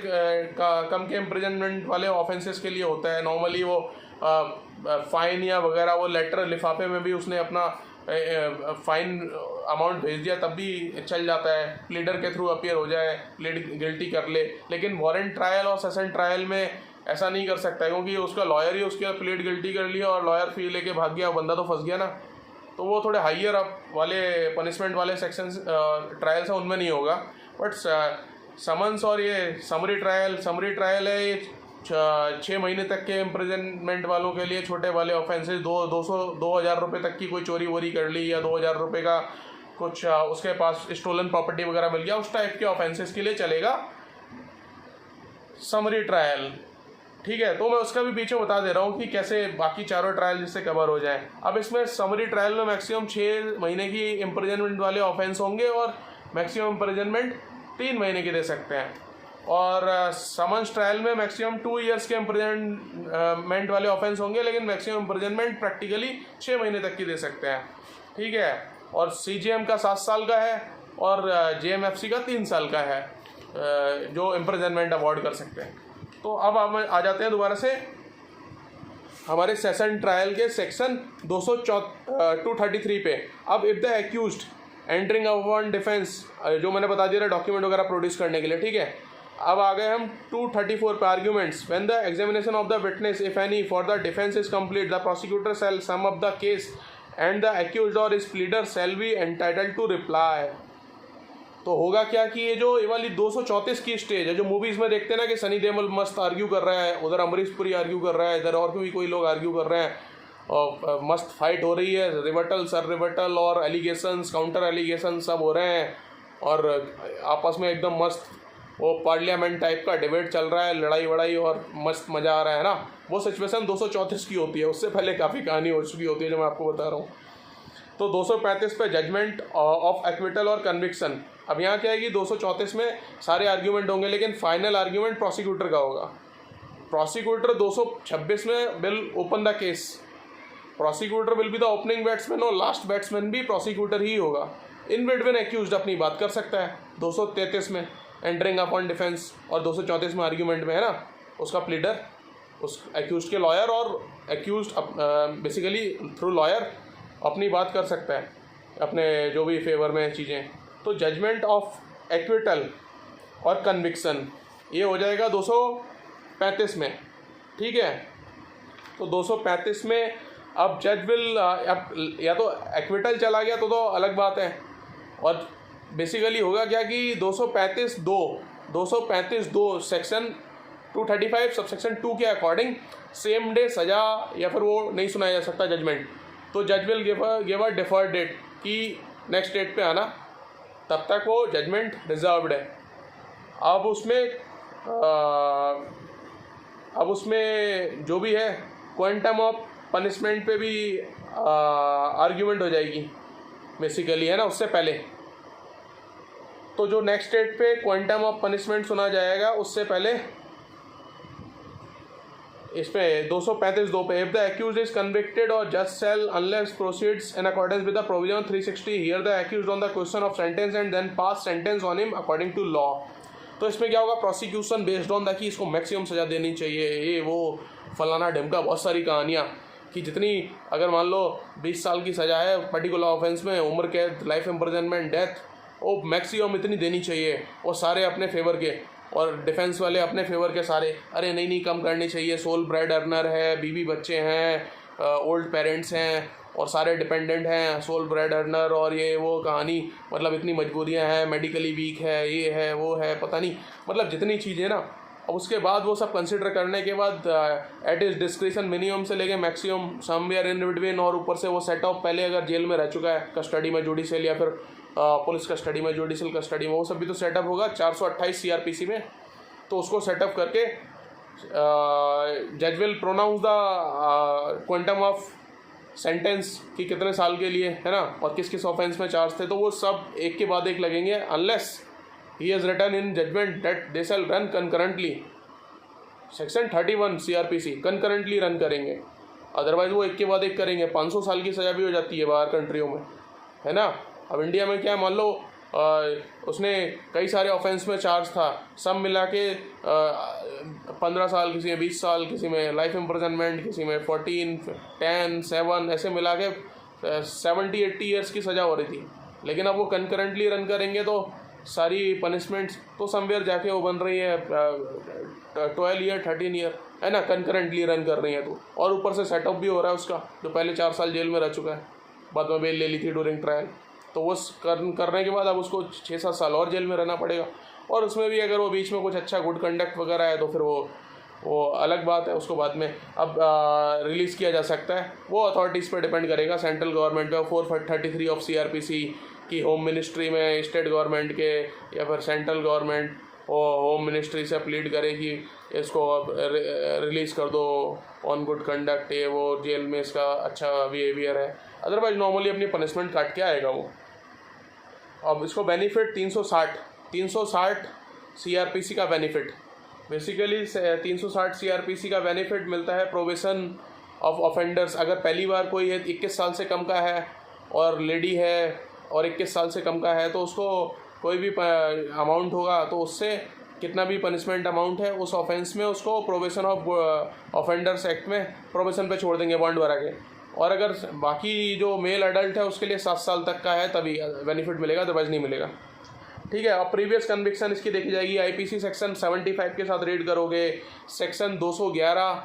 कम के इम्प्रिजनमेंट वाले ऑफेंसेस के लिए होता है। नॉर्मली वो फाइन या वगैरह वो लेटर लिफाफे में भी उसने अपना फाइन अमाउंट भेज दिया तब भी चल जाता है, प्लीडर के थ्रू अपीयर हो जाए, प्लीड गिल्टी कर ले। लेकिन वारंट ट्रायल और सेशन ट्रायल में ऐसा नहीं कर सकता है, क्योंकि उसका लॉयर ही उसके प्लीड गिल्टी कर लिया और लॉयर फी लेके भाग गया, बंदा तो फंस गया ना। तो वो थोड़े हाइयर वाले पनिशमेंट वाले सेक्शन ट्रायल्स हैं, उनमें नहीं होगा। बट समन्स और ये समरी ट्रायल है, ये 6 महीने तक के इम्प्रिजनमेंट वालों के लिए, छोटे वाले ऑफेंसेस, 2,000 रुपये तक की कोई चोरी वोरी कर ली या 2,000 रुपये का कुछ उसके पास स्टोलन प्रॉपर्टी वगैरह मिल गया, उस टाइप के ऑफेंसेस के लिए चलेगा समरी ट्रायल। ठीक है, तो मैं उसका भी पीछे बता दे रहा हूँ कि कैसे बाकी चारों ट्रायल जिससे कवर हो जाए। अब इसमें समरी ट्रायल में मैक्सिमम 6 महीने की इम्प्रिजनमेंट वाले ऑफेंस होंगे और मैक्सिमम इम्प्रिजनमेंट 3 महीने की दे सकते हैं। और समन्स ट्रायल में मैक्सिमम 2 ईयर्स के इम्प्रिजनमेंट वाले ऑफेंस होंगे, लेकिन मैक्सिमम इम्प्रिजनमेंट प्रैक्टिकली 6 महीने तक की दे सकते हैं। ठीक है, और CJM का 7 साल का है और JMFC का 3 साल का है जो इम्प्रिजनमेंट अवॉर्ड कर सकते हैं। तो अब हम आ जाते हैं दोबारा से हमारे सेशन ट्रायल के सेक्शन 233 पे। अब if the accused entering upon defence, जो मैंने बता दिया डॉक्यूमेंट वगैरह प्रोड्यूस करने के लिए। ठीक है, अब आ गए हम 234 पे arguments. When the examination of the witness if any for the defence is complete, the prosecutor shall sum up the case and the accused or his pleader shall be entitled to reply. तो होगा क्या कि ये वाली 234 की stage है, जो movies में देखते हैं ना कि सनी देओल मस्त आर्ग्यू कर रहा है, उधर अमरीश पुरी आर्ग्यू कर रहा है, इधर और भी कोई लोग आर्ग्यू कर रहे हैं और मस्त फाइट हो रही है, रिवर्टल सर रिवर्टल और एलिगेशंस काउंटर एलिगेशन सब हो रहे हैं और आपस में एकदम मस्त वो पार्लियामेंट टाइप का डिबेट चल रहा है, लड़ाई वड़ाई और मस्त मज़ा आ रहा है ना। वो सिचुएशन 234 की होती है, उससे पहले काफ़ी कहानी हो चुकी होती है जो मैं आपको बता रहा हूँ। तो 235 पे जजमेंट ऑफ एक्विटल और कन्विक्शन। अब यहाँ क्या है कि 234 में सारे आर्ग्यूमेंट होंगे, लेकिन फाइनल आर्ग्यूमेंट प्रोसिक्यूटर का होगा। प्रोसिक्यूटर 226 में will open the case, prosecutor will be the opening batsman और लास्ट बैट्समैन भी प्रोसिक्यूटर ही होगा। इन बिटवीन एक्यूज्ड अपनी बात कर सकता है 233 में एंटरिंग अपॉन डिफेंस, और 234 में आर्ग्यूमेंट में है ना उसका प्लीडर, उस एक्यूज्ड के लॉयर, और एक्यूज्ड बेसिकली थ्रू लॉयर अपनी बात कर सकता है अपने जो भी फेवर में चीज़ें। तो जजमेंट ऑफ एक्विटल और कन्विक्शन ये हो जाएगा 235 में। ठीक है, तो 235 में अब जज विल या तो एक्विटल चला गया तो अलग बात है, और बेसिकली होगा क्या कि 235(2) सेक्शन 235 सबसेक्शन 2 के अकॉर्डिंग सेम डे सज़ा या फिर वो नहीं सुनाया जा सकता जजमेंट। तो जज will give a deferred date कि नेक्स्ट डेट पे आना, तब तक वो जजमेंट रिजर्व्ड है। अब उसमें जो भी है क्वांटम ऑफ पनिशमेंट पे भी आर्ग्यूमेंट हो जाएगी बेसिकली, है ना, उससे पहले। तो जो नेक्स्ट डेट पे क्वांटम ऑफ पनिशमेंट सुना जाएगा उससे पहले इस पे 235(2) पे if the accused is convicted और जज shall unless proceeds in accordance with the provision 360 hear the accused on the question of sentence and then pass sentence on him according to law. तो इसमें क्या होगा, प्रोसिक्यूशन बेस्ड ऑन द कि इसको maximum सज़ा देनी चाहिए, ये वो फलाना ढिमका, बहुत सारी कहानियाँ कि जितनी अगर मान लो 20 साल की सज़ा है पर्टिकुलर ऑफेंस में, उम्र कैद, लाइफ इम्प्रिजनमेंट, डेथ, वो मैक्सिमम इतनी देनी चाहिए, और सारे अपने फेवर के और डिफेंस वाले अपने फेवर के सारे, अरे नहीं कम करनी चाहिए, सोल ब्रेड अर्नर है, बीवी बच्चे हैं, ओल्ड पेरेंट्स हैं और सारे डिपेंडेंट हैं, सोल ब्रेड अर्नर और ये वो कहानी, मतलब इतनी मजबूरियां हैं, मेडिकली वीक है, ये है वो है, पता नहीं, मतलब जितनी चीज़ें ना। अब उसके बाद वो सब कंसिडर करने के बाद एट इज डिस्क्रिशन मिनिमम से लेके मैक्सिमम समवेयर इन बिटवीन, और ऊपर से वो सेट ऑफ पहले अगर जेल में रह चुका है कस्टडी में जुडिशियल या फिर पुलिस कस्टडी में, जुडिशियल कस्टडी में, वो सब भी तो सेटअप होगा 428 CRPC में। तो उसको सेटअप करके जज will pronounce the quantum of sentence कि कितने साल के लिए, है ना, और किस किस ऑफेंस में चार्ज थे, तो वो सब एक के बाद एक लगेंगे unless he has written in judgement that they shall run concurrently. Section 31 CRPC concurrently run करेंगे, अदरवाइज वो एक के बाद एक करेंगे। 500 साल की सज़ा भी हो जाती है बाहर कंट्रियों में, है ना। अब इंडिया में क्या, मान लो उसने कई सारे ऑफेंस में चार्ज था, सब मिला के 15 साल, किसी में 20 साल, किसी में लाइफ इम्प्रिजनमेंट, किसी में 14, 10, 7, ऐसे मिला के 70-80 ईयर्स की सज़ा हो रही थी। लेकिन अब वो कंकरेंटली रन करेंगे तो सारी पनिशमेंट्स तो समवेयर जाके वो बन रही है 12 ईयर 13 ईयर, है ना, कंकरेंटली रन कर रही है तो। और ऊपर से सेटअप भी हो रहा है उसका, जो पहले 4 साल जेल में रह चुका है, बाद में बेल ले ली थी ड्यूरिंग ट्रायल, तो वो करने के बाद अब उसको 6-7 साल और जेल में रहना पड़ेगा। और उसमें भी अगर वो बीच में कुछ अच्छा गुड कंडक्ट वगैरह है तो फिर वो अलग बात है, उसको बाद में अब रिलीज़ किया जा सकता है। वो अथॉरिटीज़ पर डिपेंड करेगा, सेंट्रल गवर्नमेंट पे, 433 ऑफ CRPC की होम मिनिस्ट्री में, स्टेट गवर्नमेंट के या फिर सेंट्रल गवर्नमेंट होम मिनिस्ट्री से प्लीड करे कि इसको अब रिलीज़ कर दो ऑन गुड कंडक्ट, ये वो जेल में इसका अच्छा बिहेवियर है, अदरवाइज नॉर्मली अपनी पनिशमेंट काट के आएगा वो। अब इसको बेनिफिट 360 CRPC का बेनिफिट, बेसिकली 360 CRPC का बेनिफिट मिलता है प्रोबेशन ऑफ ऑफेंडर्स। अगर पहली बार कोई है 21 साल से कम का है और लेडी है और 21 साल से कम का है, तो उसको कोई भी अमाउंट होगा तो उससे कितना भी पनिशमेंट अमाउंट है उस ऑफेंस में उसको प्रोबेशन ऑफ ऑफेंडर्स एक्ट में प्रोबेशन पे छोड़ देंगे बॉन्ड भरा के। और अगर बाकी जो मेल अडल्ट है उसके लिए 7 साल तक का है तभी बेनिफिट मिलेगा, अदरवाइज नहीं मिलेगा। ठीक है, अब प्रीवियस कन्विक्शन इसकी देखी जाएगी। IPC सेक्शन 75 के साथ रीड करोगे, सेक्शन 211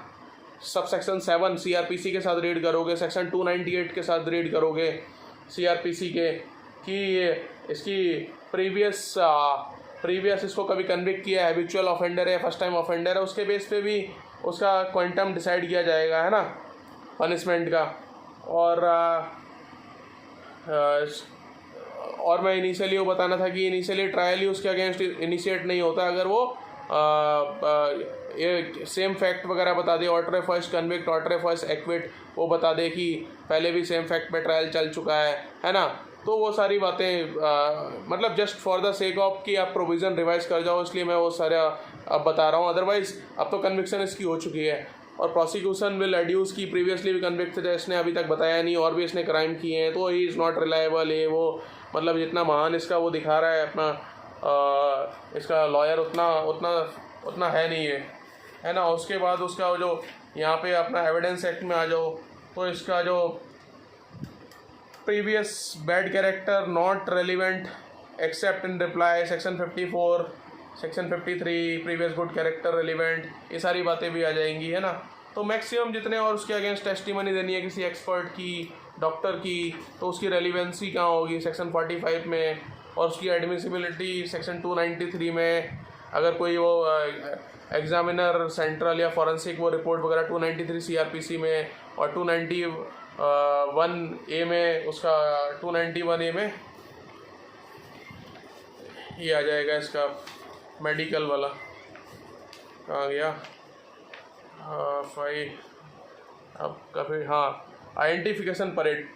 सब सेक्शन 7 CRPC के साथ रीड करोगे, सेक्शन 298 के साथ रीड करोगे CRPC के कि इसकी प्रीवियस इसको कभी कन्विक्ट किया है, हैबिचुअल ऑफेंडर है, फर्स्ट टाइम ऑफेंडर है, उसके बेस पे भी उसका क्वांटम डिसाइड किया जाएगा, है ना, पनिशमेंट का। और मैं इनिशियली वो बताना था कि इनिशियली ट्रायल ही उसके अगेंस्ट इनिशिएट नहीं होता अगर वो ये सेम फैक्ट वगैरह बता दे, order first convict, order first acquit, वो बता दे कि पहले भी सेम फैक्ट पे ट्रायल चल चुका है ना। तो वो सारी बातें मतलब just for the sake of कि आप प्रोविज़न रिवाइज कर जाओ, इसलिए मैं वो सारा अब बता रहा हूँ। अदरवाइज अब तो कन्विक्शन इसकी हो चुकी है और प्रोसिक्यूशन विल एड्यूस की प्रीवियसली भी कन्विक्टेड है, इसने अभी तक बताया नहीं और भी इसने क्राइम किए हैं, तो ही इज़ नॉट रिलायबल। ये वो मतलब जितना महान इसका वो दिखा रहा है अपना इसका लॉयर उतना है नहीं है ना। उसके बाद उसका जो यहाँ पे अपना एविडेंस एक्ट में आ जाओ तो इसका जो previous bad character not relevant accept in reply, section 54, section 53 previous good character relevant, ये सारी बातें भी आ जाएंगी, है ना। तो मैक्सिमम जितने और उसके अगेंस्ट टेस्टिमनी देनी है किसी एक्सपर्ट की, डॉक्टर की, तो उसकी रेलिवेंसी कहाँ होगी सेक्शन 45 में, और उसकी एडमिसिबिलिटी सेक्शन 293 में। अगर कोई वो एग्जामिनर सेंट्रल या फॉरेंसिक वो रिपोर्ट वगैरह 293 CRPC में, और 291A में, उसका 291A में ये आ जाएगा इसका मेडिकल वाला, कहाँ गया फाइल अब काफ़ी, हाँ, आइडेंटिफिकेशन परेड,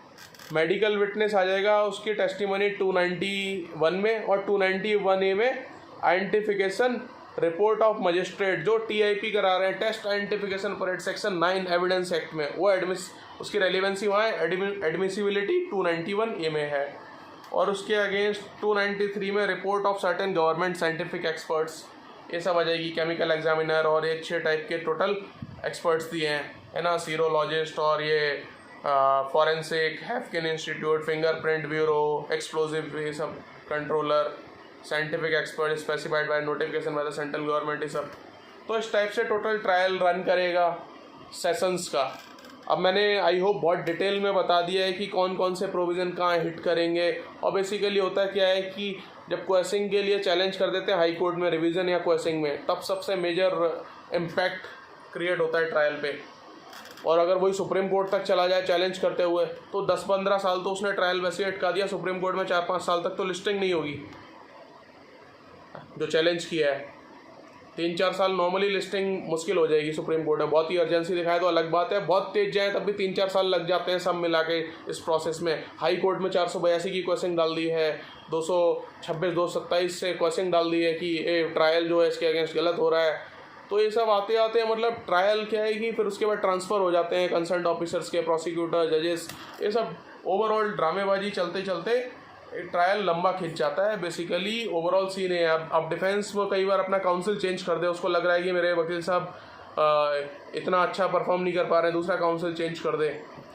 मेडिकल विटनेस आ जाएगा उसकी टेस्टिमनी 291 में, और 291A में आइडेंटिफिकेशन रिपोर्ट ऑफ मजिस्ट्रेट जो TIP करा रहे हैं, test identification parade, section 9 evidence act में, वो उसकी रेलिवेंसी वहाँ है, एडमिसिबिलिटी 291A में है। और उसके अगेंस्ट 293 में report of certain government scientific experts, ये सब आ जाएगी, केमिकल एग्जामिनर और ये 6 टाइप के टोटल एक्सपर्ट्स दिए हैं, है ना, सीरोलॉजिस्ट और ये forensic, Haffkine institute, fingerprint bureau, explosive, ये सब controller, scientific expert specified by notification by the central government, ये सब। तो इस टाइप से टोटल ट्रायल रन करेगा सेशंस का। अब मैंने आई होप बहुत डिटेल में बता दिया है कि कौन कौन से प्रोविज़न कहाँ हिट करेंगे। और बेसिकली होता क्या है कि जब क्वेश्चन के लिए चैलेंज कर देते हैं हाई कोर्ट में रिवीजन या क्वेश्चन में, तब सबसे मेजर इम्पैक्ट क्रिएट होता है ट्रायल पे। और अगर वही सुप्रीम कोर्ट तक चला जाए चैलेंज करते हुए तो 10-15 साल तो उसने ट्रायल वैसे ही अटका दिया, सुप्रीम कोर्ट में 4-5 साल तक तो लिस्टिंग नहीं होगी जो चैलेंज किया है। 3-4 साल नॉर्मली लिस्टिंग मुश्किल हो जाएगी सुप्रीम कोर्ट में, बहुत ही अर्जेंसी दिखाए तो अलग बात है, बहुत तेज जाए तब भी 3-4 साल लग जाते हैं सब मिला के इस प्रोसेस में। हाई कोर्ट में 482 की क्वेश्चन डाल दी है, 226-227 से क्वेश्चन डाल दी है कि ये ट्रायल जो है इसके अगेंस्ट गलत हो रहा है। तो ये सब आते आते मतलब ट्रायल क्या है कि फिर उसके बाद ट्रांसफ़र हो जाते हैं कंसर्न ऑफिसर्स के, प्रोसिक्यूटर, जजेस, ये सब ओवरऑल ड्रामेबाजी चलते चलते ट्रायल लंबा खिंच जाता है। बेसिकली ओवरऑल सीन है। अब डिफेंस वो कई बार अपना काउंसिल चेंज कर दे, उसको लग रहा है कि मेरे वकील साहब इतना अच्छा परफॉर्म नहीं कर पा रहे हैं, दूसरा काउंसिल चेंज कर दे।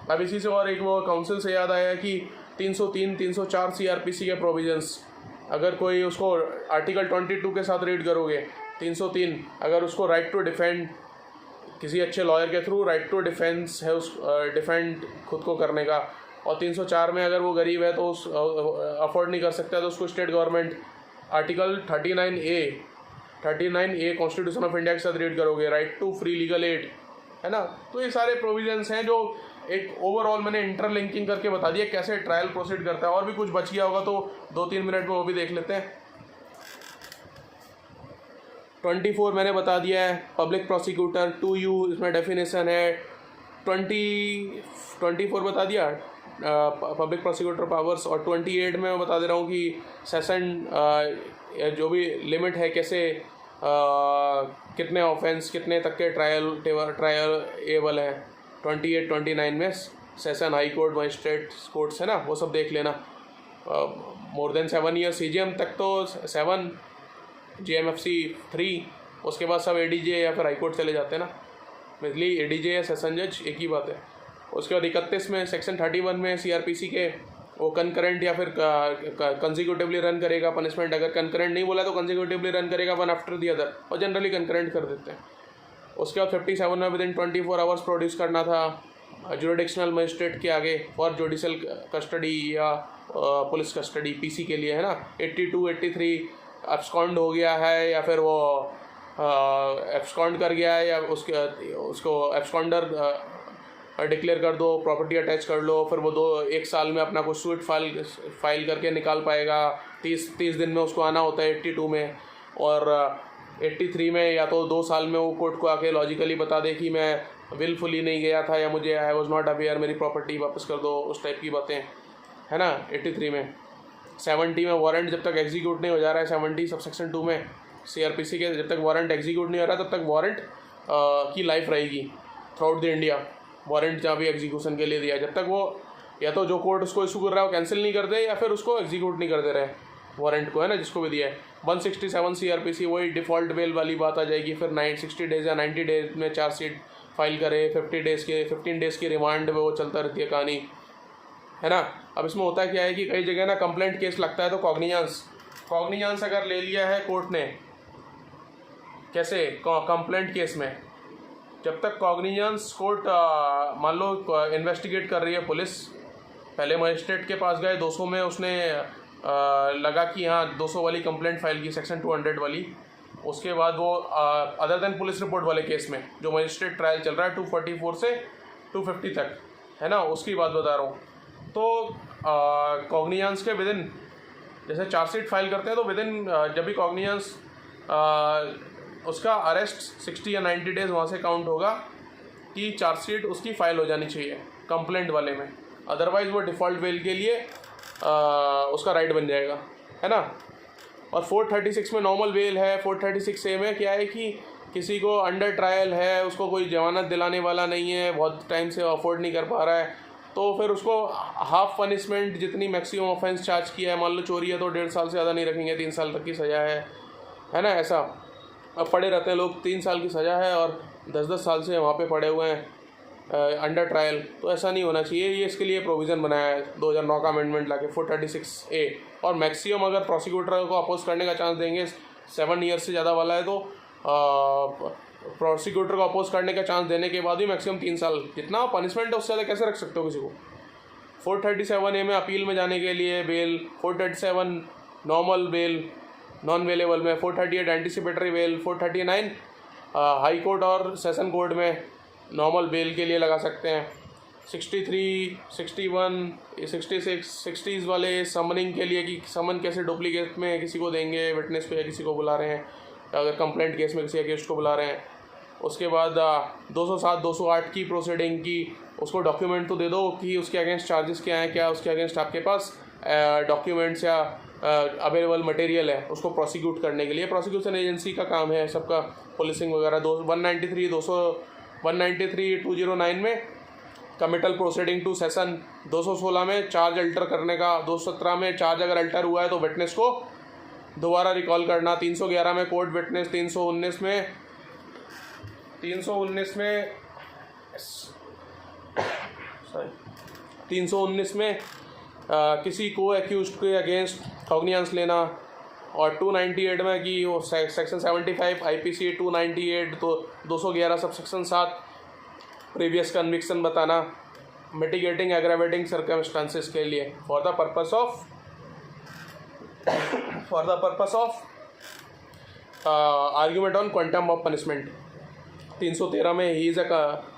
अब इसी से और एक वो काउंसिल से याद आया कि 303 304 CRPC के प्रोविजंस, अगर कोई उसको आर्टिकल 22 के साथ रीड करोगे, 303 अगर उसको राइट टू डिफेंड किसी अच्छे लॉयर के थ्रू राइट टू डिफेंस है, उस डिफेंड खुद को करने का, और 304 में अगर वो गरीब है तो उस अफोर्ड नहीं कर सकता तो उसको state government article 39A constitution of India के साथ रीड करोगे, right to free legal aid, है ना। तो ये सारे प्रोविजंस हैं जो एक ओवरऑल मैंने इंटरलिंकिंग करके बता दिया कैसे ट्रायल प्रोसीड करता है। और भी कुछ बच गया होगा तो 2-3 मिनट में वो भी देख लेते हैं। 24 मैंने बता दिया है, पब्लिक प्रोसिक्यूटर 2U इसमें डेफिनेशन है। 24 बता दिया पब्लिक प्रोसिक्यूटर पावर्स, और 28 में मैं बता दे रहा हूँ कि सेशन जो भी लिमिट है कैसे कितने ऑफेंस कितने तक के ट्रायल एबल है। 28-29 में session high court magistrate courts है ना, वो सब देख लेना। मोर देन 7 ईयर CGM तक तो 7, JMFC 3, उसके बाद सब ADJ या फिर हाई कोर्ट चले जाते हैं ना, इसलिए ADJ या सेशन जज एक ही बात है। उसके बाद 31 में सेक्शन 31 में CRPC के वो कंकरेंट या फिर कंसिक्यूटिवली रन करेगा पनिशमेंट। अगर कंकरेंट नहीं बोला तो कंसिक्यूटिवली रन करेगा वन आफ्टर दी अदर, और जनरली कंकरेंट कर देते हैं। उसके बाद 57 में विदिन 24 आवर्स प्रोड्यूस करना था जुरिडिक्शनल मजिस्ट्रेट के आगे फॉर जुडिशल कस्टडी या पुलिस कस्टडी PC के लिए, है ना। 82-83 एब्सकॉन्ड हो गया है या फिर वो एब्सकॉन्ड कर गया है या उसको एब्सकॉन्डर डिक्लेयर कर दो, प्रॉपर्टी अटैच कर लो, फिर वो 1 साल में अपना कुछ सूट फाइल करके निकाल पाएगा। 30 दिन में उसको आना होता है 82 में, और 83 में या तो 2 साल में वो कोर्ट को आके लॉजिकली बता दे कि मैं विलफुली नहीं गया था या मुझे आई वॉज नॉट अवेयर, मेरी प्रॉपर्टी वापस कर दो, उस टाइप की बातें, है ना। 83 में 70 में वारंट जब तक एग्जीक्यूट नहीं हो जा रहा है, 70 सबसेक्शन 2 में CRPC के जब तक वारंट एग्जीक्यूट नहीं हो रहा तब तक वारंट की लाइफ रहेगी through out the India. Warrant जहाँ भी एग्जीक्यूशन के लिए दिया, जब तक वो या तो जो कोर्ट उसको इशू कर रहा है वो कैंसिल नहीं कर दे या फिर उसको एग्जीक्यूट नहीं कर दे रहे वारंट को, है ना, जिसको भी दिया है। 167 CRPC वही डिफ़ॉल्ट बेल वाली बात आ जाएगी। फिर 60 डेज़ या 90 डेज़ में चार्जशीट फाइल करे, 15 डेज़ की रिमांड में वो चलता रहती है कहानी, है ना। अब इसमें होता क्या है कि कई जगह ना कंप्लेंट केस लगता है तो कॉग्निजेंस अगर ले लिया है कोर्ट ने, कैसे कंप्लेंट केस में, जब तक कॉग्निजेंस कोर्ट मान लो इन्वेस्टिगेट कर रही है पुलिस, पहले मजिस्ट्रेट के पास गए 200 में उसने लगा कि हाँ 200 वाली कंप्लेंट फाइल की सेक्शन 200 वाली, उसके बाद वो अदर देन पुलिस रिपोर्ट वाले केस में जो मजिस्ट्रेट ट्रायल चल रहा है 244 से 250 तक, है ना, उसकी बात बता रहा हूँ। तो कॉग्निजेंस के विदिन जैसे चार्जशीट फाइल करते हैं तो विदिन जब भी कॉग्निजेंस उसका अरेस्ट 60 या 90 डेज़ वहाँ से काउंट होगा कि चार्जशीट उसकी फ़ाइल हो जानी चाहिए कंप्लेंट वाले में, अदरवाइज़ वो डिफ़ॉल्ट बेल के लिए उसका राइट बन जाएगा, है ना। और 436 में नॉर्मल बेल है। 436A में क्या है कि किसी को अंडर ट्रायल है, उसको कोई जमानत दिलाने वाला नहीं है, बहुत टाइम से अफोर्ड नहीं कर पा रहा है, तो फिर उसको हाफ पनिशमेंट जितनी मैक्सिमम ऑफेंस चार्ज किया है, मान लो चोरी है तो 1.5 साल से ज़्यादा नहीं रखेंगे, 3 साल तक की सज़ा है ना। ऐसा अब पड़े रहते हैं लोग, 3 साल की सज़ा है और 10-10 साल से वहाँ पे पड़े हुए हैं अंडर ट्रायल, तो ऐसा नहीं होना चाहिए। ये इसके लिए प्रोविज़न बनाया है 2009 का अमेंडमेंट लाके 436A। और मैक्सिमम अगर प्रोसिक्यूटर को अपोज करने का चांस देंगे 7 ईयर से ज़्यादा वाला है तो प्रोसिक्यूटर को अपोज करने का चांस देने के बाद भी मैक्सिमम 3 साल, जितना पनिशमेंट है उससे ज़्यादा कैसे रख सकते हो किसी को। 437A में अपील में जाने के लिए bail, 437 normal bail non available में, 438 एंटीसिपेटरी बेल, 439 हाई कोर्ट और सेशन कोर्ट में नॉर्मल बेल के लिए लगा सकते हैं। 63, 61, 66, 60s वाले समनिंग के लिए कि समन कैसे डुप्लीकेट में किसी को देंगे, विटनेस को या किसी को बुला रहे हैं, अगर कंप्लेंट केस में किसी अगेंस्ट को बुला रहे हैं। उसके बाद 207, 208 की प्रोसीडिंग की, उसको डॉक्यूमेंट तो दे दो कि उसके अगेंस्ट चार्जेस क्या हैं, क्या उसके अगेंस्ट आपके पास डॉक्यूमेंट्स या अवेलेबल मटेरियल है उसको प्रोसिक्यूट करने के लिए। प्रोसिक्यूशन एजेंसी का काम है सबका, पुलिसिंग वगैरह। 193-209 में कमिटल प्रोसीडिंग टू सेशन, 216 में चार्ज अल्टर करने का, 217 में चार्ज अगर अल्टर हुआ है तो विटनेस को दोबारा रिकॉल करना, 311 में कोर्ट विटनेस, 319 में किसी को एक्यूज के अगेंस्ट कॉग्निजेंस लेना, और 298 में कि वो सेक्शन 75 IPC 298 तो 211 सब सेक्शन 7 प्रीवियस कन्विक्शन बताना मिटिगेटिंग एग्रावेटिंग सर्कमस्टांसेस के लिए for the purpose of argument on quantum of punishment. 313 में ही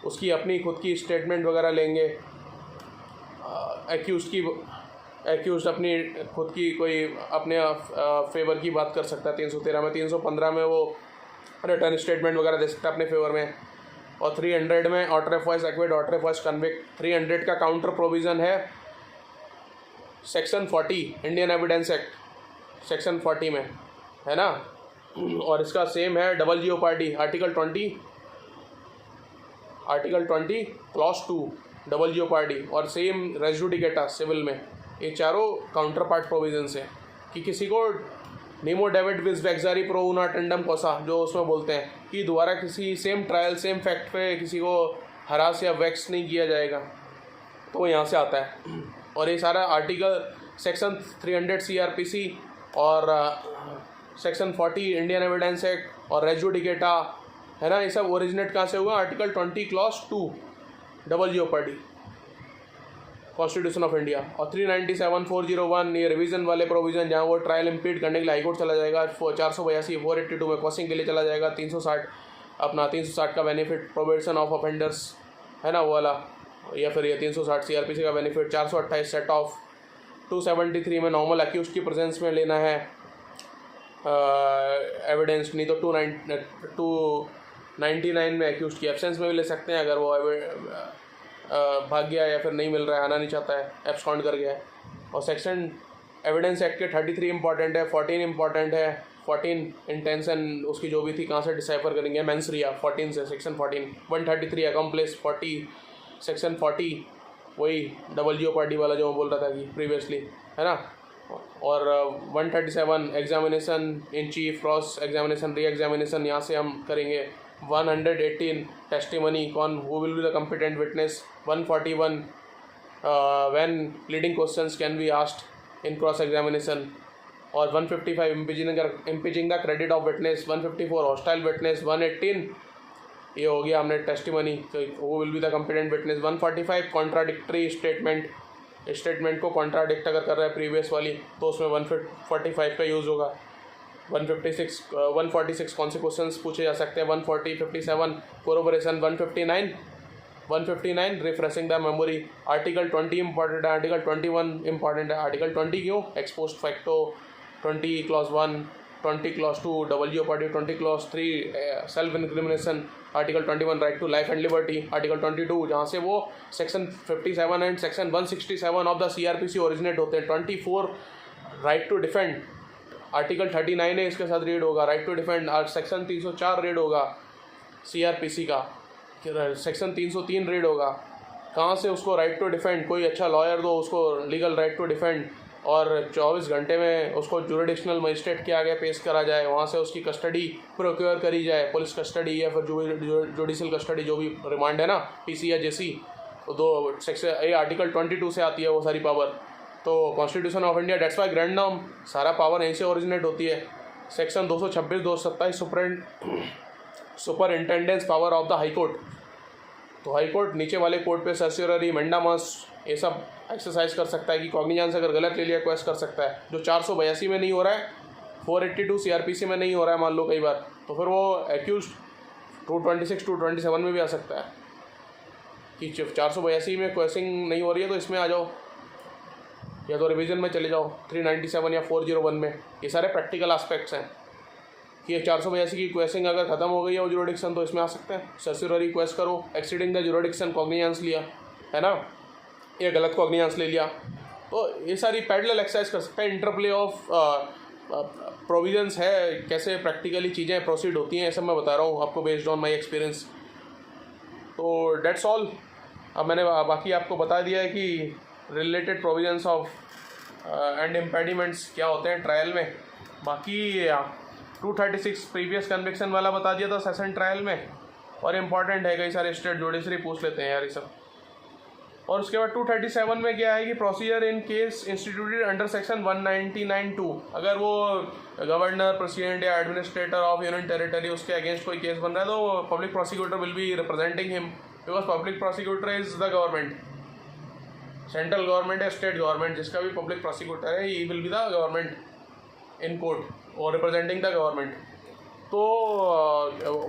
उसकी अपनी खुद की स्टेटमेंट वगैरह लेंगे, एक्यूज अपनी खुद की कोई अपने फेवर की बात कर सकता है 313 में। 315 में वो रिटर्न स्टेटमेंट वगैरह दे सकता है अपने फेवर में, और 300 में ऑटरेफॉइस एक्विट ऑटरेफॉइस कन्विक्ट। 300 का काउंटर प्रोविज़न है section 40 Indian evidence act section 40 में, है ना। और इसका सेम है डबल जीओपार्डी आर्टिकल 20 क्लॉज 2 डबल जीओपार्डी, और सेम रेस जुडिकेटा सिविल में। ये चारों काउंटर पार्ट प्रोविजंस हैं कि किसी को नीमो डेविड विज वेक्सारी प्रो उना टेंडम कोसा, जो उसमें बोलते हैं कि दोबारा किसी सेम ट्रायल सेम फैक्ट पे किसी को हरास या वैक्स नहीं किया जाएगा, तो वो यहाँ से आता है। और ये सारा आर्टिकल सेक्शन 300 CRPC और सेक्शन 40 इंडियन एविडेंस एक्ट और रेस जुडिकेटा, है ना, ये सब ओरिजिनेट कहाँ से हुआ? Article 20 clause 2 double jeopardy Constitution of India. और 397 401 ये रिवीजन वाले प्रोविजन, जहाँ वो ट्रायल इम्पीड करने के लिए हाईकोर्ट चला जाएगा। 482 482 में कॉसिंग के लिए चला जाएगा। 360 का बेनिफिट प्रोबेशन ऑफ ऑफेंडर्स, है ना, वो वाला, या फिर ये 360 CRPC का बेनिफिट। 428 set of. 273 में नॉर्मल एक्यूज की प्रेजेंस में लेना है एविडेंस, नहीं तो 299 में एक्यूज की एब्सेंस में भी ले सकते हैं अगर वो भाग गया या फिर नहीं मिल रहा है, आना नहीं चाहता है, एब्सकॉन्ड कर गया है। और सेक्शन एविडेंस एक्ट के 33 इंपॉर्टेंट है, 14 इंपॉर्टेंट है। 14 इंटेंशन उसकी जो भी थी कहाँ से डिसाइफर करेंगे, मेंसरिया 14 से सेक्शन 14। 133 अकम्प्लिस 40 सेक्शन 40 वही डबल जीओपार्डी वाला जो मैं बोल रहा था कि प्रीवियसली, है ना। और 137 examination in chief cross examination re examination यहाँ से हम करेंगे। 118 टेस्टिमनी कौन who will be the competent witness. 141 when leading questions can be asked in cross examination. और 155 impeaching the credit of witness. 154 hostile witness. 118 ये हो गया हमने टेस्टिमनी, तो who will be the competent witness. 145 contradictory statement को contradict अगर कर रहा है प्रीवियस वाली तो उसमें 145 का यूज़ होगा। 146 कौन से क्वेश्चंस पूछे जा सकते हैं। 57 corroboration. 159 refreshing the memory. Article 20 important है। आर्टिकल 21 इंपॉर्टेंट है। आर्टिकल 20 क्यों? Ex post facto 20 clause 1, 20 clause 2 double jeopardy, 20 clause 3 self incrimination. Article 21 right to life and liberty. Article 22 जहाँ से वो section 57 and section 167 of the CRPC originate होते हैं। 24 right to defend. Article 39 है, इसके साथ रीड होगा right to defend. Section 304 read होगा CRPC का। सेक्शन 303 रीड होगा। कहाँ से उसको राइट टू डिफेंड, कोई अच्छा लॉयर दो उसको लीगल राइट टू डिफेंड, और 24 घंटे में उसको जुरिडिक्शनल मजिस्ट्रेट के आगे पेश करा जाए, वहाँ से उसकी कस्टडी प्रोक्योर करी जाए, पुलिस कस्टडी या फिर जुडिशल कस्टडी जो भी रिमांड है ना, PC या JC, तो दो सेक्शन ये आर्टिकल 22 से आती है वो सारी पावर। तो Constitution of India that's why grundnorm सारा पावर यहीं से ओरिजिनेट होती है। Section 226 227 superintendence power of the high court. तो हाई कोर्ट नीचे वाले कोर्ट पे सर्स्योररी मैंडामस ये सब एक्सरसाइज कर सकता है कि कॉग्निजेंस अगर गलत ले लिया क्वेश्चन कर सकता है। जो 482 में नहीं हो रहा है, 482 CRPC में नहीं हो रहा है मान लो कई बार, तो फिर वो एक्यूज 226 227 में भी आ सकता है कि 482 में क्वेश्चन नहीं हो रही है तो इसमें आ जाओ, या तो रिवीजन में चले जाओ 397 या 401 में। ये सारे प्रैक्टिकल एस्पेक्ट्स हैं कि 482 की क्वेश्चन अगर खत्म हो गई है वो जुरिडिक्शन तो इसमें आ सकते हैं। सर्स्योररी क्वेश्चन करो, एक्सीडिंग द जुरिडिक्शन कॉग्निजेंस लिया, है ना, ये गलत कॉग्निजेंस ले लिया, तो ये सारी पैरेलल एक्सरसाइज कर सकते हैं। इंटरप्ले ऑफ प्रोविजंस है, कैसे प्रैक्टिकली चीज़ें प्रोसीड होती हैं, ये सब मैं बता रहा हूँ आपको बेस्ड ऑन माई एक्सपीरियंस। तो डेट्स ऑल। अब मैंने बाकी आपको बता दिया है कि related provisions of and impediments क्या होते हैं ट्रायल में। बाकी 236 प्रीवियस कन्विक्शन वाला बता दिया था सेशन ट्रायल में, और इम्पॉर्टेंट है, कई सारे स्टेट जुडिशरी पूछ लेते हैं यार ये सब। और उसके बाद 237 में क्या है कि procedure in case instituted under section 199(2), अगर वो गवर्नर, प्रेसिडेंट या एडमिनिस्ट्रेटर ऑफ यूनियन टेरिटरी उसके अगेंस्ट कोई केस बन रहा है तो public prosecutor will be representing him, because public prosecutor is the government, central government या स्टेट गवर्नमेंट जिसका भी पब्लिक प्रोसिक्यूटर है, ही will be the government in court और रिप्रेजेंटिंग द गवर्नमेंट। तो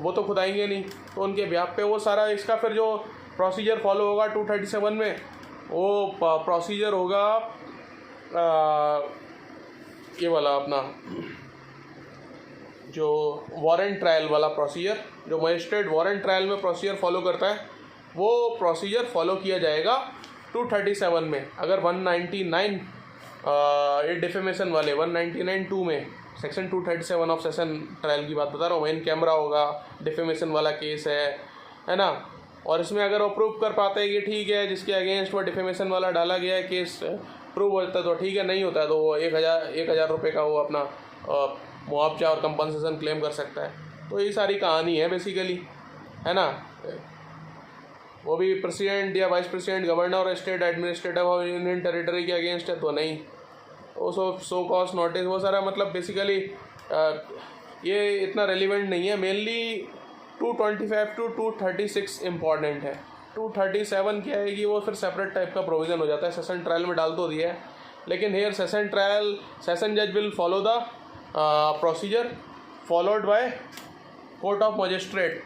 वो तो खुद आएंगे नहीं, तो उनके ब्याह पे वो सारा इसका फिर जो प्रोसीजर फॉलो होगा 237 में, वो प्रोसीजर होगा ये वाला अपना जो वारंट ट्रायल वाला प्रोसीजर, जो मजिस्ट्रेट वारंट ट्रायल में प्रोसीजर फॉलो करता है वो प्रोसीजर फॉलो किया जाएगा 237 में। अगर 199 ये डिफेमेशन वाले 199(2) में सेक्शन 237 ऑफ सेशन ट्रायल की बात बता रहा हूँ, इन कैमरा होगा, डिफेमेशन वाला केस है ना, और इसमें अगर वो प्रूव कर पाते हैं कि ठीक है जिसके अगेंस्ट वो डिफेमेशन वाला डाला गया है केस प्रूव होता है तो ठीक है, नहीं होता है तो वो 1000 रुपये का वो अपना मुआवजा और कंपनसेशन क्लेम कर सकता है। तो ये सारी कहानी है बेसिकली, है ना। वो भी प्रेसिडेंट या वाइस प्रेसिडेंट, गवर्नर और state administrative of union territory के अगेंस्ट है तो नहीं, वो सो कॉस्ट नोटिस वो सारा मतलब बेसिकली ये इतना रेलिवेंट नहीं है। मेनली 225 to 236 इम्पॉर्टेंट है। 237 क्या है कि वो फिर सेपरेट टाइप का प्रोविज़न हो जाता है, सेशन ट्रायल में डाल तो दिया है, लेकिन हेयर सेशन ट्रायल सेशन जज will follow the procedure followed by court of magistrate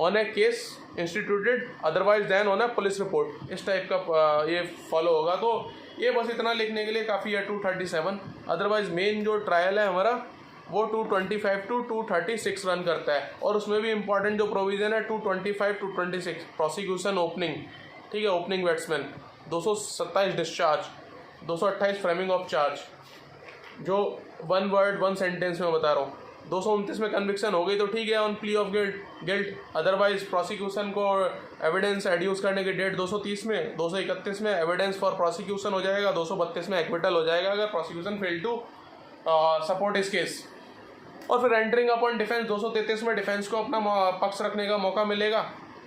on a case instituted otherwise than on a police report, इस टाइप का ये फॉलो होगा। तो ये बस इतना लिखने के लिए काफ़ी है 237। अदरवाइज मेन जो ट्रायल है हमारा वो 225 to 236 रन करता है, और उसमें भी इम्पॉर्टेंट जो प्रोविज़न है 225 to 26 प्रोसिक्यूशन ओपनिंग, ठीक है, opening batsman, 227 discharge, 228 framing of charge, जो 1 वर्ड 1 सेंटेंस में बता रहा हूँ। 229 में कन्विक्शन हो गई तो ठीक है on plea of guilt, otherwise prosecution को एविडेंस एड्यूस करने की डेट 230 में, 231 में एविडेंस फॉर प्रोसिक्यूशन हो जाएगा, 232 में एक्विटल हो जाएगा अगर प्रोसिक्यूशन फेल टू सपोर्ट इस केस, और फिर एंटरिंग अपॉन डिफेंस 233 में डिफेंस को अपना पक्ष रखने का मौका मिलेगा,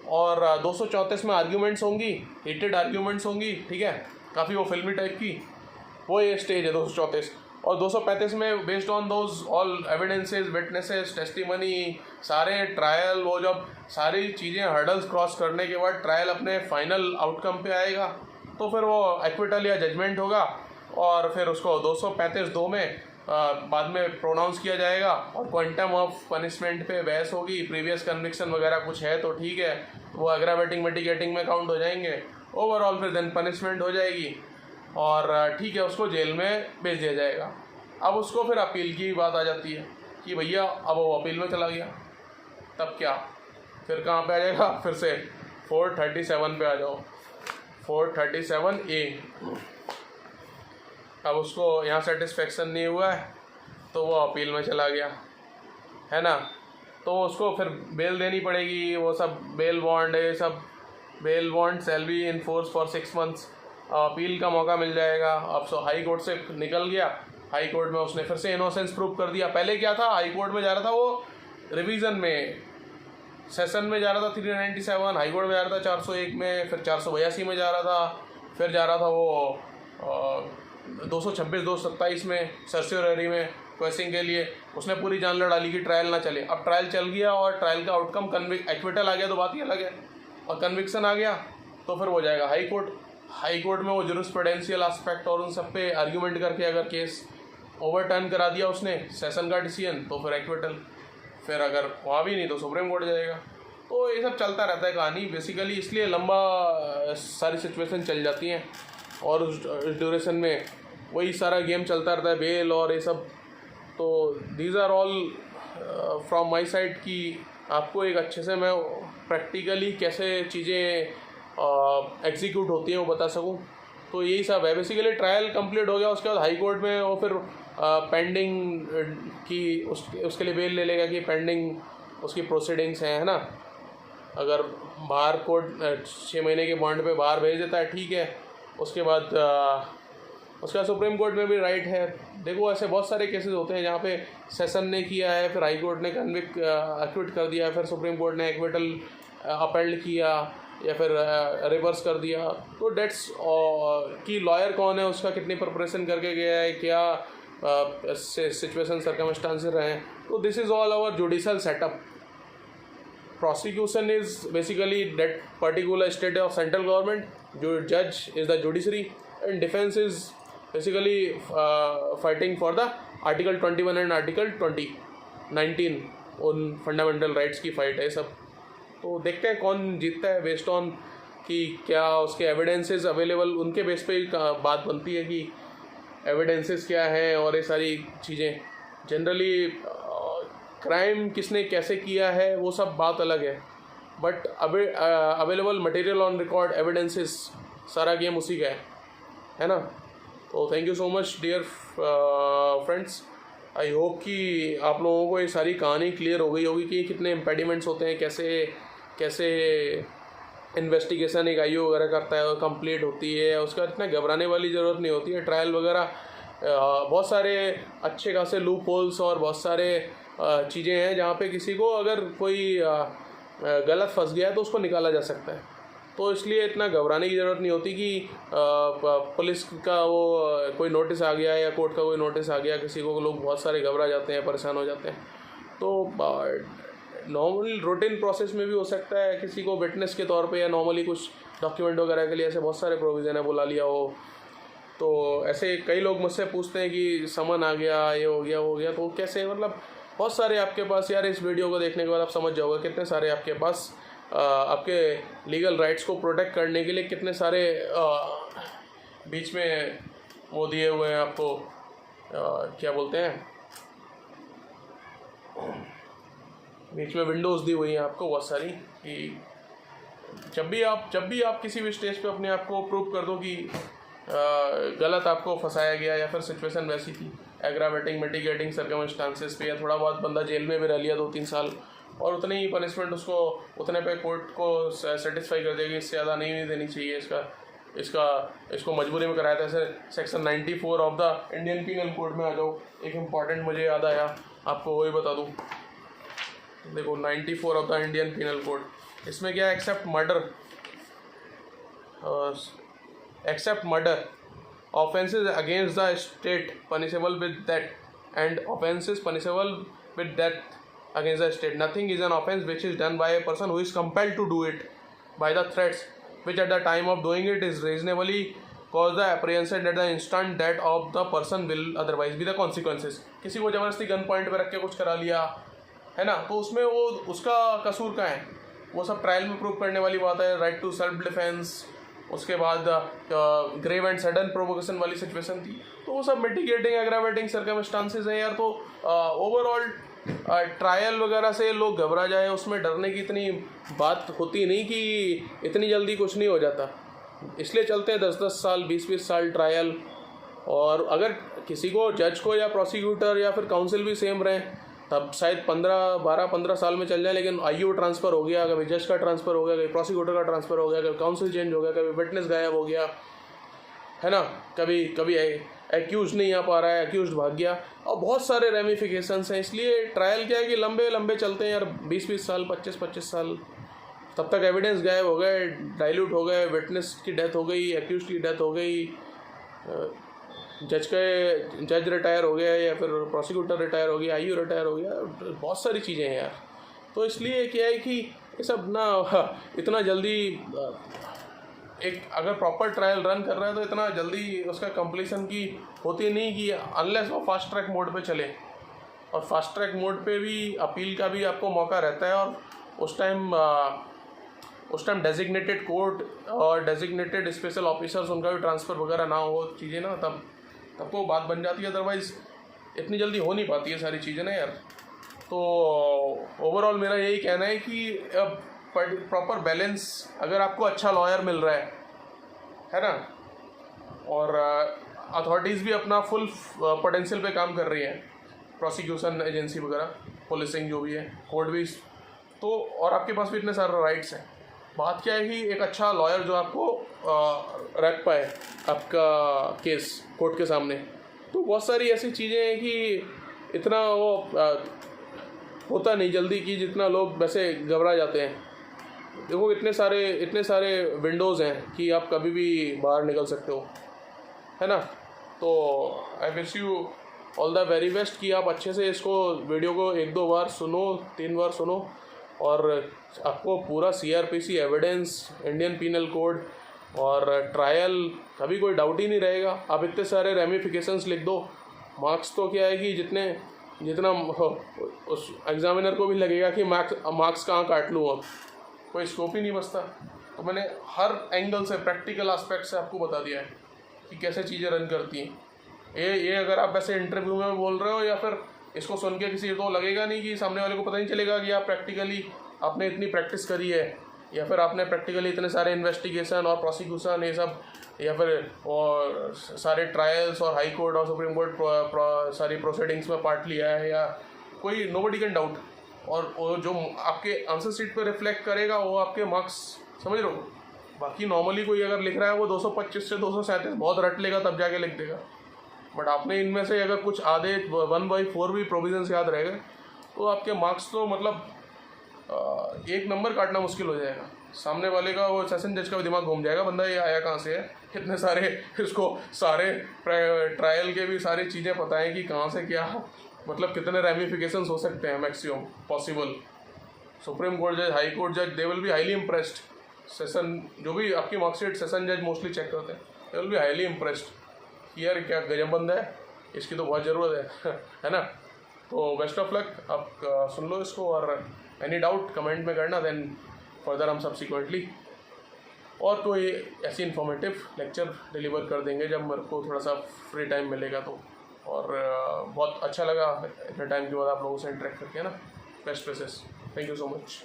और 234 में आर्ग्यूमेंट्स होंगी, हीटेड आर्ग्यूमेंट्स होंगी, ठीक है, काफ़ी वो फिल्मी टाइप की, वो ये स्टेज है 234। और 235 में based on those all evidences, witnesses, testimony, सारे ट्रायल, वो जब सारी चीज़ें हर्डल्स क्रॉस करने के बाद ट्रायल अपने फाइनल आउटकम पे आएगा तो फिर वो एक्विटल या जजमेंट होगा, और फिर उसको 235(2) में बाद में प्रोनाउंस किया जाएगा, और क्वांटम ऑफ पनिशमेंट पे बहस होगी, प्रीवियस कन्विक्शन वगैरह कुछ है तो ठीक है, वो एग्रावेटिंग मिटिगेटिंग में काउंट हो जाएंगे, ओवरऑल फिर देन पनिशमेंट हो जाएगी, और ठीक है उसको जेल में भेज दिया जाएगा। अब उसको फिर अपील की बात आ जाती है कि भैया अब वो अपील में चला गया, तब क्या, फिर कहाँ पे आ जाएगा, फिर से 437 पे आ जाओ, 437A। अब उसको यहाँ सेटिस्फेक्शन नहीं हुआ है तो वो अपील में चला गया, है ना, तो उसको फिर बेल देनी पड़ेगी, वो सब बेल बॉन्ड है, सब bail bond shall be enforce for 6 months, appeal का मौका मिल जाएगा। अब सो हाई कोर्ट से निकल गया, हाई कोर्ट में उसने फिर से इनोसेंस प्रूव कर दिया। पहले क्या था, हाई कोर्ट में जा रहा था वो रिवीजन में, सेशन में जा रहा था 397, हाई कोर्ट में जा रहा था 401 में, फिर 482 में जा रहा था, फिर जा रहा था वो 226 227 में सर्स्योररी में क्वेश्चन के लिए। उसने पूरी जान लड़ा ली कि ट्रायल ना चले। अब ट्रायल चल गया और ट्रायल का आउटकम एक्विटल आ गया तो बात ही अलग है, और कन्विक्शन आ गया तो फिर वो जाएगा हाई कोर्ट। हाई कोर्ट में वो जुरिस्प्रूडेंशियल एस्पेक्ट और उन सब पे आर्ग्यूमेंट करके अगर केस ओवरटर्न करा दिया उसने सेशन का डिसीजन तो फिर एक्विटल, फिर अगर वहाँ भी नहीं तो सुप्रीम कोर्ट जाएगा। तो ये सब चलता रहता है कहानी बेसिकली, इसलिए लंबा सारी सिचुएशन चल जाती हैं, और उस ड्यूरेशन में वही सारा गेम चलता रहता है, बेल और ये सब। तो these are all from my side कि आपको एक अच्छे से मैं प्रैक्टिकली कैसे चीज़ें एग्जीक्यूट होती हैं वो बता सकूं। तो यही सब है बेसिकली। ट्रायल कंप्लीट हो गया, उसके बाद हाई कोर्ट में वो फिर पेंडिंग की उसके लिए बेल ले लेगा कि पेंडिंग उसकी प्रोसीडिंग्स हैं, है ना। अगर बाहर कोर्ट 6 महीने के बॉन्ड पे बाहर भेज देता है ठीक है, उसके बाद उसका सुप्रीम कोर्ट में भी राइट है। देखो ऐसे बहुत सारे केसेस होते हैं जहाँ पे सेशन ने किया है, फिर हाई कोर्ट ने एक्विट कर दिया, फिर सुप्रीम कोर्ट ने एक्विटल अपील किया, या फिर रिवर्स कर दिया, तो डेट्स कि लॉयर कौन है, उसका कितनी प्रिपरेशन करके गया है, क्या सिचुएशन सर्कमस्टांसेस रहे हैं, तो this is all our judicial setup. Prosecution is basically that particular state of central government. Judge is the judiciary, and defense is basically fighting for the Article 21 and Article 19 उन fundamental rights की fight है सब. तो देखते हैं कौन जीतता है बेस्ड ऑन कि क्या उसके एविडेंसेस अवेलेबल, उनके बेस पे बात बनती है कि एविडेंसेस क्या हैं और ये सारी चीज़ें. जनरली क्राइम किसने कैसे किया है वो सब बात अलग है, but available material on record evidences सारा गेम उसी का है ना. तो thank you so much dear friends. I hope कि आप लोगों को ये सारी कहानी क्लियर हो गई होगी कि कितने इम्पेडिमेंट्स होते हैं, कैसे इन्वेस्टिगेशन एक आईओ वगैरह करता है और कंप्लीट होती है. उसका इतना घबराने वाली ज़रूरत नहीं होती है. ट्रायल वगैरह बहुत सारे अच्छे खासे लूप होल्स और बहुत सारे चीज़ें हैं जहाँ पे किसी को अगर कोई गलत फंस गया है तो उसको निकाला जा सकता है. तो इसलिए इतना घबराने की ज़रूरत नहीं होती कि पुलिस का वो कोई नोटिस आ गया या कोर्ट का कोई नोटिस आ गया किसी को. लोग बहुत सारे घबरा जाते हैं, परेशान हो जाते हैं. तो नॉर्मल रूटीन प्रोसेस में भी हो सकता है किसी को विटनेस के तौर पे या नॉर्मली कुछ डॉक्यूमेंट वगैरह के लिए ऐसे बहुत सारे प्रोविज़न है, बुला लिया हो. तो ऐसे कई लोग मुझसे पूछते हैं कि समन आ गया, ये हो गया वो हो गया, तो कैसे, मतलब बहुत सारे आपके पास. यार इस वीडियो को देखने के बाद आप समझ जाओगे कितने सारे आपके पास आपके लीगल राइट्स को प्रोटेक्ट करने के लिए कितने सारे बीच में वो दिए हुए हैं आपको, क्या बोलते हैं, बीच में विंडोज़ दी हुई हैं आपको बहुत सारी, कि जब भी आप किसी भी स्टेज पे अपने आप को प्रूव कर दो कि गलत आपको फंसाया गया या फिर सिचुएशन वैसी थी, एग्रावेटिंग मिटिगेटिंग सर्कमस्टांसेस पे, या थोड़ा बहुत बंदा जेल में भी रह लिया 2-3 साल और उतनी ही पनिशमेंट उसको उतने पे कोर्ट को सेटिस्फाई कर देगी, इससे ज़्यादा नहीं देनी चाहिए. इसको मजबूरी में कराया था. ऐसे section 94 of the Indian penal code में आ जाओ. एक इम्पॉर्टेंट मुझे याद आया, आपको वही बता दूँ. देखो 94 of the Indian penal code, इसमें क्या है, except murder offenses against the state punishable with death, and offenses punishable with death against the state. Nothing is an offense which is done by a person who is compelled to do it by the threats which at the time of doing it is reasonably cause the apprehension that the instant death of the person will otherwise be the consequences. किसी को ज़बरदस्ती gun point पे रख के कुछ करा लिया है ना, तो उसमें वो उसका कसूर का है, वो सब ट्रायल में प्रूव करने वाली बात है. राइट टू सेल्फ डिफेंस, उसके बाद ग्रेव एंड सडन प्रोवोकेशन वाली सिचुएशन थी, तो वो सब मिटिगेटिंग एग्रावेटिंग सर्कमस्टांसेस हैं यार. तो ओवरऑल ट्रायल वगैरह से लोग घबरा जाए, उसमें डरने की इतनी बात होती नहीं कि इतनी जल्दी कुछ नहीं हो जाता. इसलिए चलते हैं 10-10 साल 20-20 साल ट्रायल. और अगर किसी को जज को या प्रोसिक्यूटर या फिर काउंसिल भी सेम रहे तब शायद 12-15 साल में चल जाए. लेकिन आईओ ट्रांसफ़र हो गया, कभी जज का ट्रांसफ़र हो गया, कभी प्रोसिक्यूटर का ट्रांसफ़र हो गया, कभी काउंसिल चेंज हो गया, कभी विटनेस गायब हो गया है ना, कभी एक्यूज नहीं आ पा रहा है, एक्यूज भाग गया, और बहुत सारे रेमिफिकेशंस हैं. इसलिए ट्रायल क्या है कि लंबे लंबे चलते हैं यार, 20-20 साल 25-25 साल. तब तक एविडेंस गायब हो गए, डाइल्यूट हो गए, विटनेस की डेथ हो गई, एक्यूज की डेथ हो गई, जज रिटायर हो गया या फिर प्रोसिक्यूटर रिटायर हो गया, आईयू रिटायर हो गया, बहुत सारी चीज़ें हैं यार. तो इसलिए क्या है कि ये सब ना इतना जल्दी एक अगर प्रॉपर ट्रायल रन कर रहा है तो इतना जल्दी उसका कंप्लीशन की होती नहीं, कि अनलेस वो फास्ट ट्रैक मोड पे चले. और फास्ट ट्रैक मोड पे भी अपील का भी आपको मौका रहता है, और उस टाइम डेजिग्नेटेड कोर्ट और डेजिग्नेटेड स्पेशल ऑफिसर्स उनका भी ट्रांसफ़र वगैरह ना हो चीज़ें ना, तब वो बात बन जाती है. अदरवाइज़ इतनी जल्दी हो नहीं पाती है सारी चीज़ें ना यार. तो ओवरऑल मेरा यही कहना है कि अब प्रॉपर बैलेंस, अगर आपको अच्छा लॉयर मिल रहा है ना, और अथॉरिटीज़ भी अपना फुल पोटेंशियल पे काम कर रही है, प्रोसिक्यूशन एजेंसी वगैरह, पुलिसिंग जो भी है, कोर्ट भी, तो और आपके पास भी इतने सारे राइट्स हैं. बात क्या है कि एक अच्छा लॉयर जो आपको रख पाए आपका केस कोर्ट के सामने. तो बहुत सारी ऐसी चीज़ें हैं कि इतना वो होता नहीं जल्दी कि जितना लोग वैसे घबरा जाते हैं. देखो इतने सारे विंडोज़ हैं कि आप कभी भी बाहर निकल सकते हो, है ना। तो I wish you all the very best कि आप अच्छे से इसको वीडियो को 1-2 बार सुनो, 3 बार सुनो, और आपको पूरा CRPC evidence, Indian penal code और ट्रायल कभी कोई डाउट ही नहीं रहेगा। आप इतने सारे रेमिफिकेशंस लिख दो, मार्क्स तो क्या है कि जितना उस एग्जामिनर को भी लगेगा कि मार्क्स कहाँ काट लूँ, अब कोई स्कोप ही नहीं बचता। तो मैंने हर एंगल से, प्रैक्टिकल एस्पेक्ट से आपको बता दिया है कि कैसे चीज़ें रन करती हैं। ये अगर आप ऐसे इंटरव्यू में बोल रहे हो या फिर इसको सुन के किसी तो लगेगा नहीं कि सामने वाले को पता नहीं चलेगा कि आप प्रैक्टिकली आपने इतनी प्रैक्टिस करी है, या फिर आपने प्रैक्टिकली इतने सारे इन्वेस्टिगेशन और प्रोसिक्यूशन ये सब, या फिर और सारे ट्रायल्स और हाई कोर्ट और सुप्रीम कोर्ट सारी प्रोसीडिंग्स में पार्ट लिया है, या कोई नोबडी कैन डाउट। और वो जो आपके आंसर शीट पर रिफ्लेक्ट करेगा वो आपके मार्क्स, समझ रहे हो। बाकी नॉर्मली कोई अगर लिख रहा है वो 225 से 237 बहुत रट लेगा तब जाके लिख देगा, बट आपने इनमें से अगर कुछ आधे 1/4 भी प्रोविजंस याद रह गए तो आपके मार्क्स तो मतलब 1 नंबर काटना मुश्किल हो जाएगा। सामने वाले का, वो सेशन जज का भी दिमाग घूम जाएगा, बंदा ये आया कहाँ से है, इतने सारे इसको सारे ट्रायल के भी सारी चीज़ें पता है कि कहाँ से क्या, मतलब कितने रेमिफिकेशंस हो सकते हैं मैक्सिमम पॉसिबल। सुप्रीम कोर्ट जज, हाई कोर्ट जज, they will be highly impressed. Session जो भी आपकी मार्कशीट सेशन जज मोस्टली चेक करते हैं, they will be highly impressed. यार क्या गजब बंदा है, इसकी तो बहुत ज़रूरत है ना। तो बेस्ट ऑफ लक, आप सुन लो इसको, और एनी डाउट कमेंट में करना, देन फर्दर हम सब्सिक्वेंटली और कोई ऐसी इन्फॉर्मेटिव लेक्चर डिलीवर कर देंगे जब मेरे को थोड़ा सा फ्री टाइम मिलेगा तो। और बहुत अच्छा लगा इतने टाइम के बाद आप लोगों से इंटरेक्ट करके, है ना। Best wishes, thank you so much.